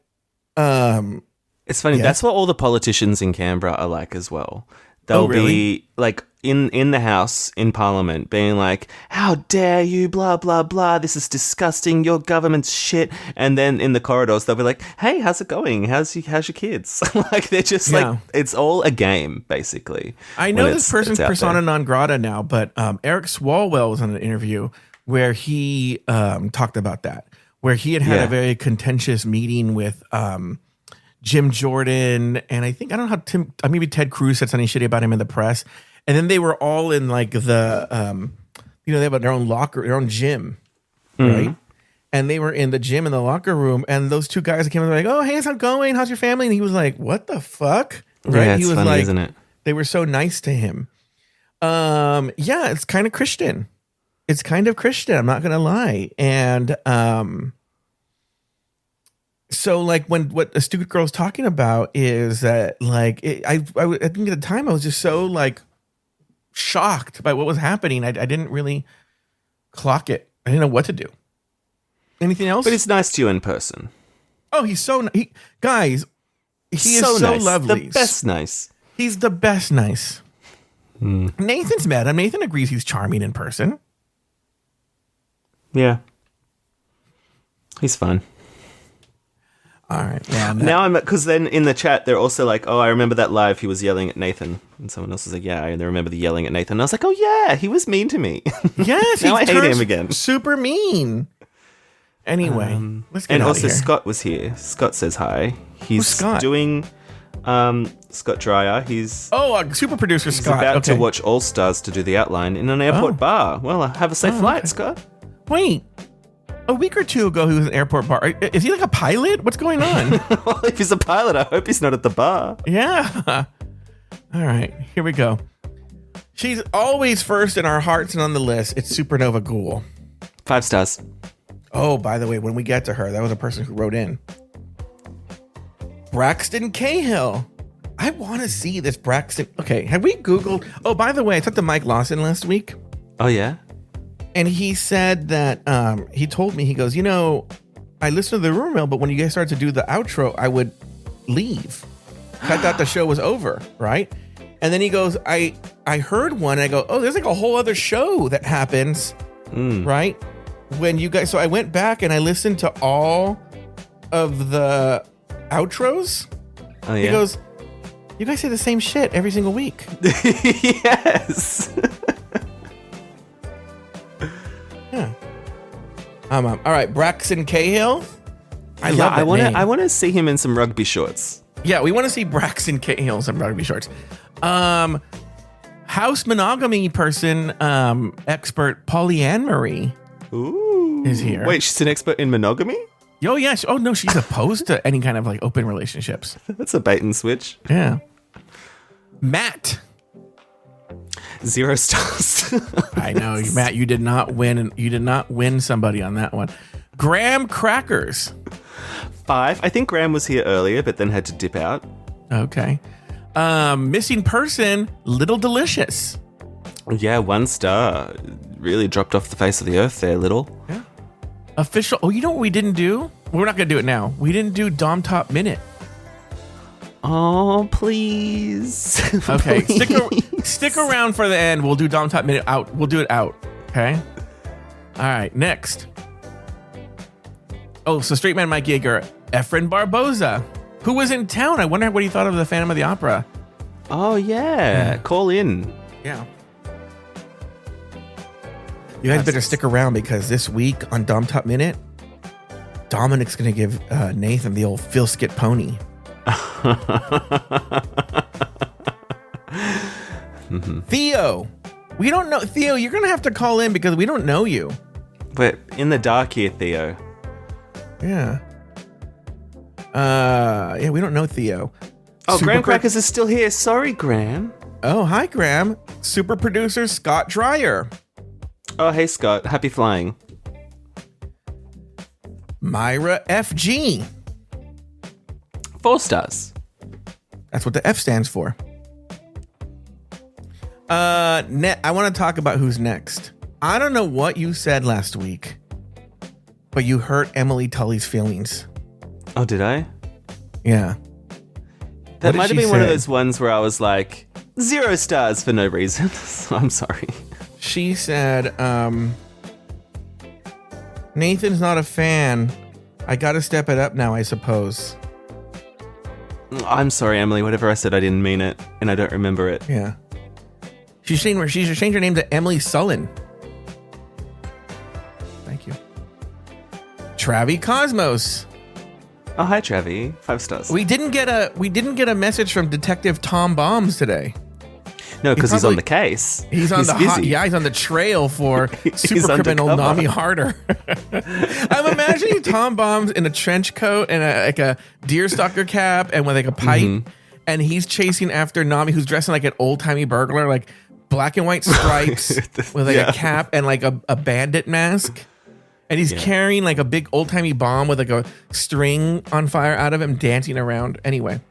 it's funny. Yeah. That's what all the politicians in Canberra are like as well. They'll be like in the House, in Parliament, being like, how dare you, blah, blah, blah. This is disgusting. Your government's shit. And then in the corridors, they'll be like, hey, how's it going? How's your kids? Like, they're just like, it's all a game, basically. I know this person's persona non grata now, but Eric Swalwell was on an interview where he talked about that, where he had a very contentious meeting with Jim Jordan, and I don't know how maybe Ted Cruz said something shitty about him in the press, and then they were all in like the, they have their own locker, their own gym, right? And they were in the gym in the locker room, and those two guys came in, like, oh, hey, how's it going? How's your family? And he was like, what the fuck? Right? Yeah, it's he was funny, like, isn't it? They were so nice to him. It's kind of Christian. It's kind of Christian. I'm not gonna lie, and So like what Astute Girl's talking about is that like I think at the time I was just so like shocked by what was happening. I didn't really clock it. I didn't know what to do. Anything else? But he's nice to you in person. Oh, he's so guys. He is so nice. lovely. The best nice. He's the best nice. Nathan's met him. Nathan agrees he's charming in person. Yeah. He's fun. All right. Yeah. Now I'm because then in the chat they're also like, oh, I remember that live he was yelling at Nathan, and someone else is like, yeah, I remember the yelling at Nathan. And I was like, oh yeah, he was mean to me. Yes. Now I hate him again. Super mean. Anyway, let's get and out also of here. Scott was here. Scott says hi. He's Scott? doing Scott Dreyer. He's super producer he's Scott. about to watch All Stars to do the outline in an airport bar. Well, have a safe flight, Scott. Wait. A week or two ago, he was in an airport bar. Is he like a pilot? What's going on? Well, if he's a pilot, I hope he's not at the bar. Yeah. All right, here we go. She's always first in our hearts and on the list. It's Supernova Ghoul. 5 stars. Oh, by the way, when we get to her, that was a person who wrote in. Braxton Cahill. I want to see this Braxton. Okay, have we Googled? Oh, by the way, I talked to Mike Lawson last week. Oh, yeah? And he said that he told me, he goes, you know, I listened to the rumor mill, but when you guys started to do the outro, I would leave. I thought the show was over, right? And then he goes, I heard one. And I go, oh, there's like a whole other show that happens, right? When you guys, so I went back and I listened to all of the outros. Oh, yeah? He goes, you guys say the same shit every single week. Yes. Yeah. All right, Braxton Cahill. I love that name. I want to see him in some rugby shorts. Yeah, we want to see Braxton Cahill in some rugby shorts. House monogamy person, expert Polly-Ann Marie. Ooh. Is here. Wait, she's an expert in monogamy? Oh, yeah. Oh, no, she's opposed to any kind of like open relationships. That's a bait and switch. Yeah. Matt. 0 stars. I know, Matt, you did not win, and you did not win somebody on that one. Graham Crackers. 5. I think Graham was here earlier, but then had to dip out. Okay. Missing person, Little Delicious. Yeah, 1 star. Really dropped off the face of the earth there, Little. Yeah. Official. Oh, you know what we didn't do? We're not going to do it now. We didn't do Dom Top Minute. Oh, please. Okay, Please. stick around for the end. We'll do Dom Top Minute out. We'll do it out. Okay. All right. Next. Oh, so Straight Man Mike Yeager, Efren Barboza, who was in town. I wonder what he thought of the Phantom of the Opera. Oh, yeah. Call in. Yeah. You guys better stick around because this week on Dom Top Minute, Dominic's going to give Nathan the old Phil Skit pony. Theo, we don't know. Theo, you're gonna have to call in because we don't know you. But in the dark here, Theo. Yeah. We don't know Theo. Oh, Graham Crackers is still here. Sorry, Graham. Oh, hi, Graham. Super producer Scott Dreyer. Oh, hey, Scott. Happy flying. Myra FG. 4 stars. That's what the F stands for. I want to talk about who's next. I don't know what you said last week, but you hurt Emily Tully's feelings. Oh, did I? Yeah. That might have been one of those ones where I was like, 0 stars for no reason. So I'm sorry. She said, Nathan's not a fan. I got to step it up now, I suppose. I'm sorry, Emily. Whatever I said, I didn't mean it, and I don't remember it. Yeah. She should change her name to Emily Sullen. Thank you. Travi Cosmos. Oh, hi, Travi. 5 stars. We didn't get a message from Detective Tom Bombs today. No, because he's on the case. He's on he's on the trail for super criminal Nami Harder. I'm imagining Tom Bombs in a trench coat and a deerstalker cap and with like a pipe, and he's chasing after Nami, who's dressed in like an old timey burglar, like black and white stripes with like a cap and like a bandit mask. And he's carrying like a big old timey bomb with like a string on fire out of him, dancing around. Anyway.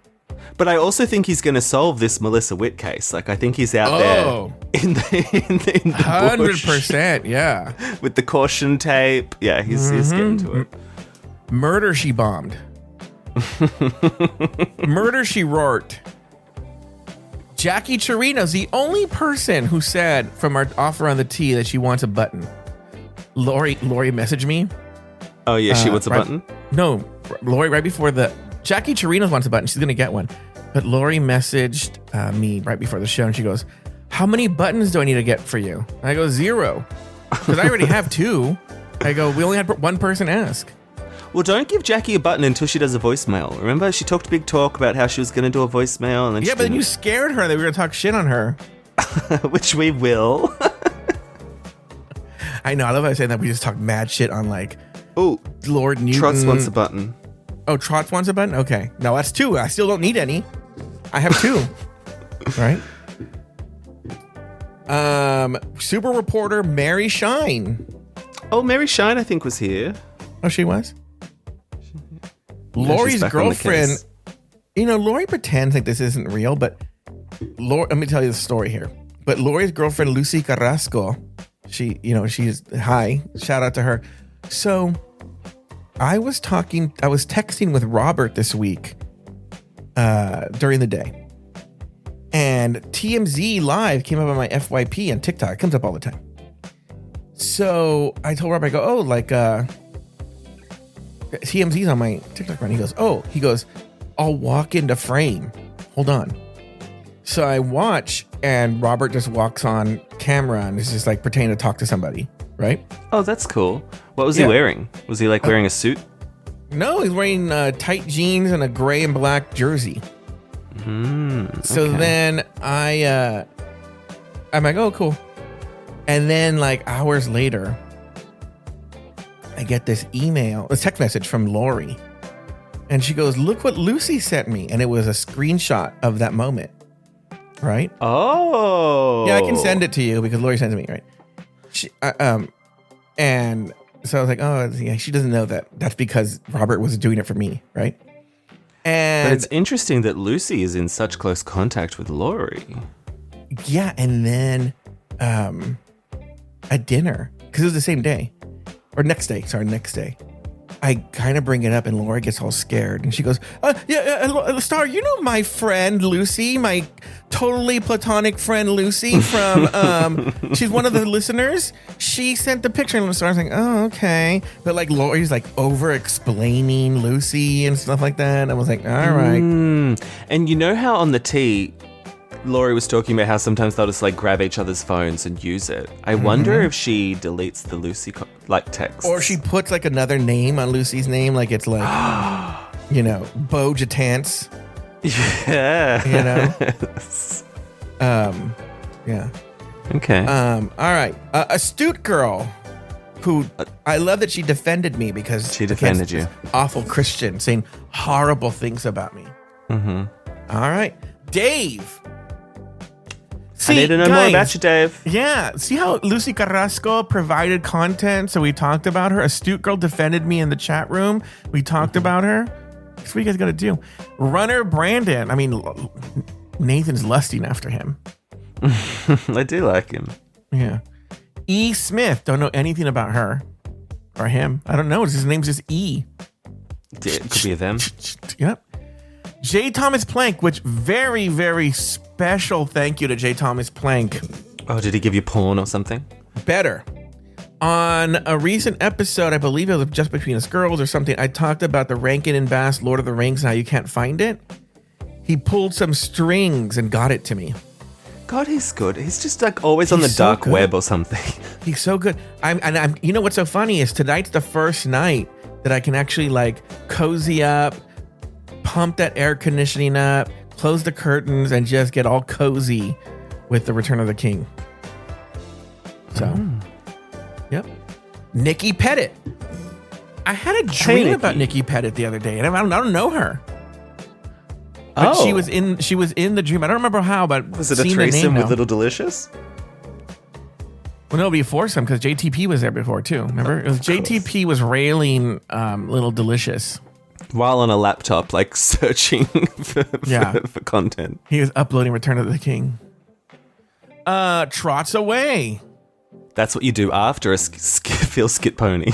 But I also think he's going to solve this Melissa Witt case. Like, I think he's out there in the 100%, yeah. With the caution tape. Yeah, he's getting to it. Murder she bombed. Murder she roared. Jackie Chirino's the only person who said from our offer on the tee that she wants a button. Lori messaged me. Oh, yeah, she wants a button? No, Lori, right before Jackie Chirino wants a button. She's going to get one. But Lori messaged me right before the show, and she goes, how many buttons do I need to get for you? And I go, 0. Because I already have 2. I go, we only had one person ask. Well, don't give Jackie a button until she does a voicemail. Remember, she talked big talk about how she was going to do a voicemail. And then but then you scared her that we were going to talk shit on her. Which we will. I know. I love how I say that we just talk mad shit on Lord Newton. Trots wants a button. Oh, Trots wants a button? Okay. No, that's 2. I still don't need any. I have 2. Right? Super reporter Mary Shine. Oh, Mary Shine, I think, was here. Oh, she was? Lori's girlfriend. Lori pretends like this isn't real, but let me tell you the story here. But Lori's girlfriend, Lucy Carrasco, she's hi. Shout out to her. So I was texting with Robert this week during the day. And TMZ Live came up on my FYP on TikTok. It comes up all the time. So I told Robert, I go, TMZ's on my TikTok run. He goes, I'll walk into frame. Hold on. So I watch, and Robert just walks on camera and is just like pretending to talk to somebody, right? Oh, that's cool. What was he wearing? Was he wearing a suit? No, he's wearing tight jeans and a gray and black jersey. So then I'm like, oh, cool. And then hours later, I get this text message from Lori. And she goes, look what Lucy sent me. And it was a screenshot of that moment. Right? Oh. Yeah, I can send it to you because Lori sent it to me, right? And so I was like, oh, yeah, she doesn't know that. That's because Robert was doing it for me, right? But it's interesting that Lucy is in such close contact with Lori. Yeah, and then at dinner, because it was the same day. Or next day. I kind of bring it up and Laura gets all scared and she goes, Star, you know my friend Lucy, my totally platonic friend Lucy from, she's one of the listeners. She sent the picture and Star's like, oh, okay. But Lori's over explaining Lucy and stuff like that. I was like, all right. And you know how on the tee, Lori was talking about how sometimes they'll just grab each other's phones and use it. I wonder if she deletes the Lucy text. Or she puts another name on Lucy's name, it's Bo Jatance. Yeah. Yeah. Okay. All right. Astute girl who I love that she defended me because she defended you. Awful Christian saying horrible things about me. Mm-hmm. All right. Dave. I need to know more about you, Dave. Yeah. See how Lucy Carrasco provided content? So we talked about her. Astute girl defended me in the chat room. We talked about her. That's what you guys got to do. Runner Brandon. I mean, Nathan's lusting after him. I do like him. Yeah. E. Smith. Don't know anything about her or him. I don't know. His name's just E. It could be them. Yep. J. Thomas Plank, which very, very special thank you to J. Thomas Plank. Oh, did he give you porn or something? Better. On a recent episode, I believe it was Just Between Us Girls or something, I talked about the Rankin and Bass Lord of the Rings and how you can't find it. He pulled some strings and got it to me. God, he's good. He's just always on the dark web or something. He's so good. I'm. You know what's so funny is tonight's the first night that I can actually cozy up, pump that air conditioning up, close the curtains, and just get all cozy with the Return of the King. So, Yep. Nikki Pettit. I had a dream about Nikki Pettit the other day, and I don't know her. But she was in the dream. I don't remember how, but was it a threesome with Little Delicious? Well, no, it'd be foursome because JTP was there before too. Remember? It was JTP was railing Little Delicious. While on a laptop, like searching for content. He was uploading Return of the King. Trots away. That's what you do after a feel skit pony.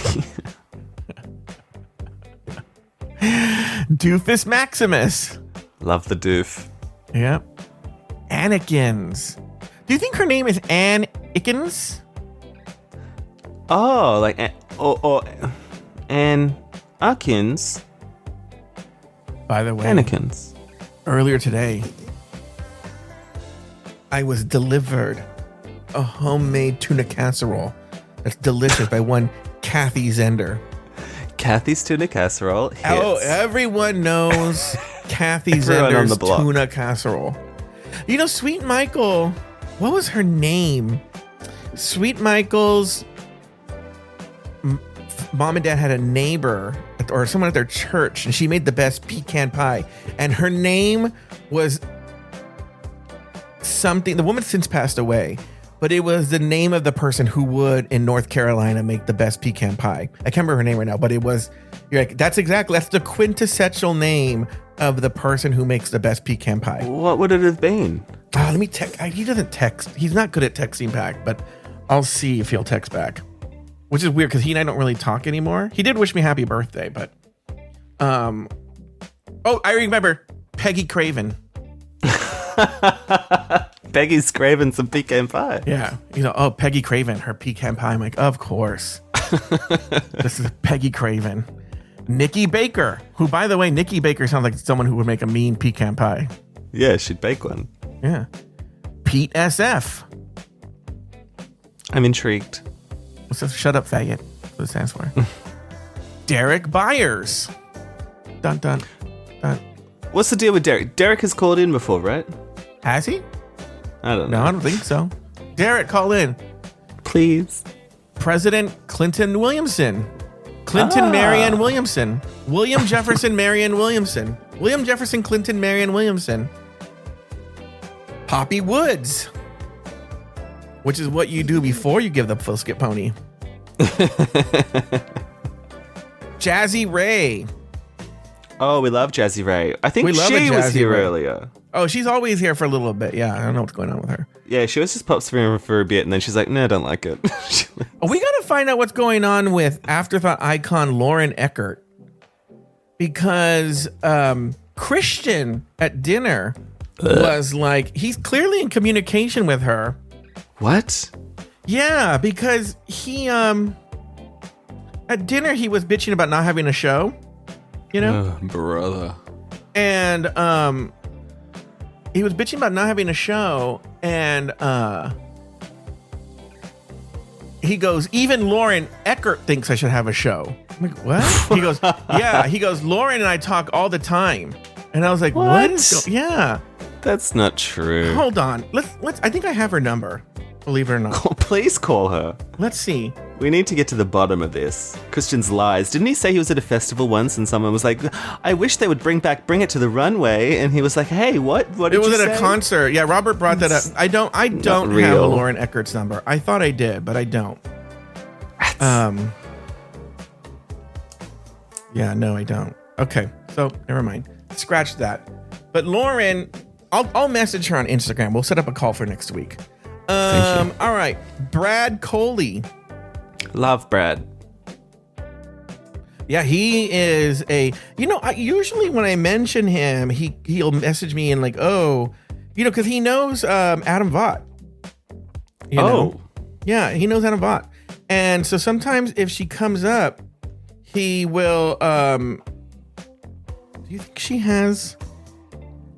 Doofus Maximus. Love the doof. Yep. Annekins. Do you think her name is Ann Ickens? Oh, like or Ann Arkins. By the way, Annekins. Earlier today, I was delivered a homemade tuna casserole that's delicious by one Kathy Zender. Kathy's tuna casserole hits. Oh, everyone knows Kathy Zender's tuna casserole. You know, Sweet Michael, what was her name? Sweet Michael's mom and dad had a neighbor or someone at their church, and she made the best pecan pie. And her name was something, the woman since passed away, but it was the name of the person who would in North Carolina make the best pecan pie. I can't remember her name right now, but it was, you're like, that's the quintessential name of the person who makes the best pecan pie. What would it have been? Let me text. He doesn't text. He's not good at texting back, but I'll see if he'll text back. Which is weird because he and I don't really talk anymore. He did wish me happy birthday, but oh, I remember Peggy Craven. Peggy's craving some pecan pie. Yeah. Peggy Craven, her pecan pie. I'm like, of course. This is Peggy Craven. Nikki Baker, who, by the way, Nikki Baker sounds like someone who would make a mean pecan pie. Yeah, she'd bake one. Yeah. Pete SF. I'm intrigued. Shut up, faggot. That's what it stands for. Derek Byers. Dun, dun, dun. What's the deal with Derek? Derek has called in before, right? Has he? I don't know. No, I don't think so. Derek, call in. Please. President Clinton Williamson. Clinton Marianne Williamson. William Jefferson Marianne Williamson. William Jefferson Clinton Marianne Williamson. Poppy Woods. Which is what you do before you give the full skip pony. Jazzy Ray. Oh, we love Jazzy Ray. I think she was here earlier. Oh, she's always here for a little bit. Yeah, I don't know what's going on with her. Yeah, she always just pops through for a bit, and then she's like, no, I don't like it. We got to find out what's going on with Afterthought icon Lauren Eckert. Because Christian at dinner was like, he's clearly in communication with her. What? Yeah, because he at dinner he was bitching about not having a show, brother. And he was bitching about not having a show, and he goes, even Lauren Eckert thinks I should have a show. I'm like, what? He goes, yeah. He goes, Lauren and I talk all the time, and I was like, what? Yeah, that's not true. Hold on, let's. I think I have her number. Believe it or not. Oh, please call her. Let's see. We need to get to the bottom of this. Christian's lies. Didn't he say he was at a festival once and someone was like, I wish they would bring it to the runway? And he was like, hey, what did you say? It was at a concert. Yeah, Robert brought that up. I don't have Lauren Eckert's number. I thought I did, but I don't. Yeah, no, I don't. Okay, so never mind. Scratch that. But Lauren, I'll message her on Instagram. We'll set up a call for next week. All right, Brad Coley. Love Brad. Yeah, he is usually when I mention him, he'll message me and like, because he knows Adam Vaught. Yeah, he knows Adam Vaught. And so sometimes if she comes up, he will do you think she has,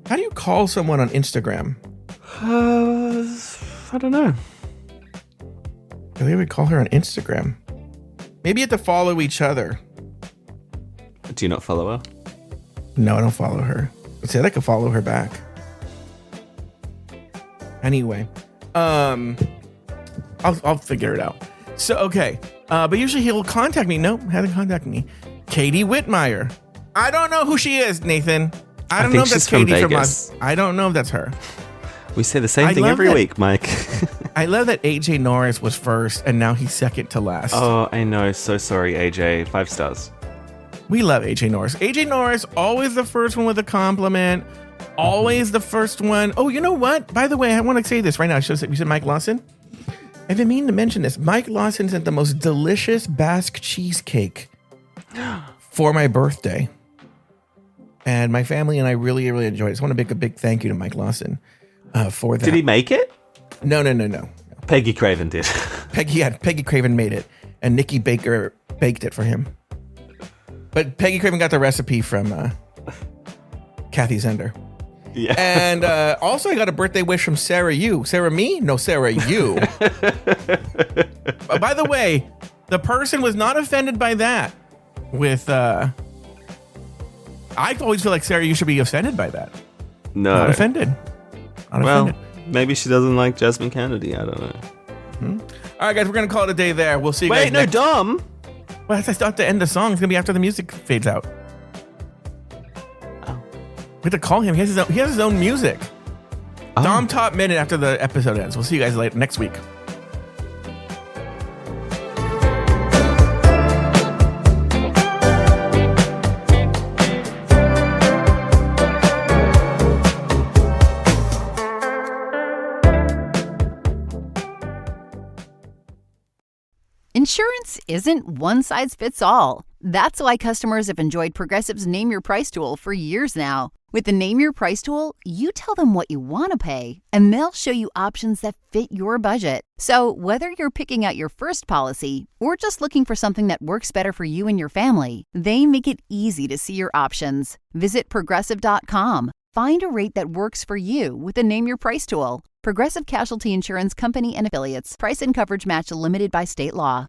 how do you call someone on Instagram? I don't know. They would call her on Instagram. Maybe you have to follow each other. Do you not follow her? No, I don't follow her. I said I could follow her back. Anyway, I'll figure it out. So okay, but usually he'll contact me. Nope, hasn't contacted me. Katie Whitmire. I don't know who she is, Nathan. I don't know if that's Katie from us. I don't know if that's her. We say the same thing every week, Mike. I love that AJ Norris was first and now he's second to last. Oh, I know. So sorry, AJ. 5 stars. We love AJ Norris. AJ Norris, always the first one with a compliment. Always the first one. Oh, you know what? By the way, I want to say this right now. You said Mike Lawson? I've been meaning to mention this. Mike Lawson sent the most delicious Basque cheesecake for my birthday. And my family and I really, really enjoyed it. I just want to make a big thank you to Mike Lawson for that. Did he make it? No. Peggy Craven did. Peggy Craven made it. And Nikki Baker baked it for him. But Peggy Craven got the recipe from Kathy Zender. Yeah. And also I got a birthday wish from Sarah Yu. Sarah me? No, Sarah Yu. By the way, the person was not offended by that. I always feel like Sarah Yu should be offended by that. No. Not offended. Well, maybe she doesn't like Jasmine Kennedy. I don't know. All right, guys, we're going to call it a day there. We'll see you guys Wait, no, Dom. Well, that's not the end of the song. It's going to be after the music fades out. We have to call him. He has his own music. Dom top minute after the episode ends. We'll see you guys later next week. Insurance isn't one size fits all. That's why customers have enjoyed Progressive's Name Your Price tool for years now. With the Name Your Price tool, you tell them what you want to pay, and they'll show you options that fit your budget. So whether you're picking out your first policy or just looking for something that works better for you and your family, they make it easy to see your options. Visit Progressive.com. Find a rate that works for you with the Name Your Price tool. Progressive Casualty Insurance Company and Affiliates. Price and coverage match limited by state law.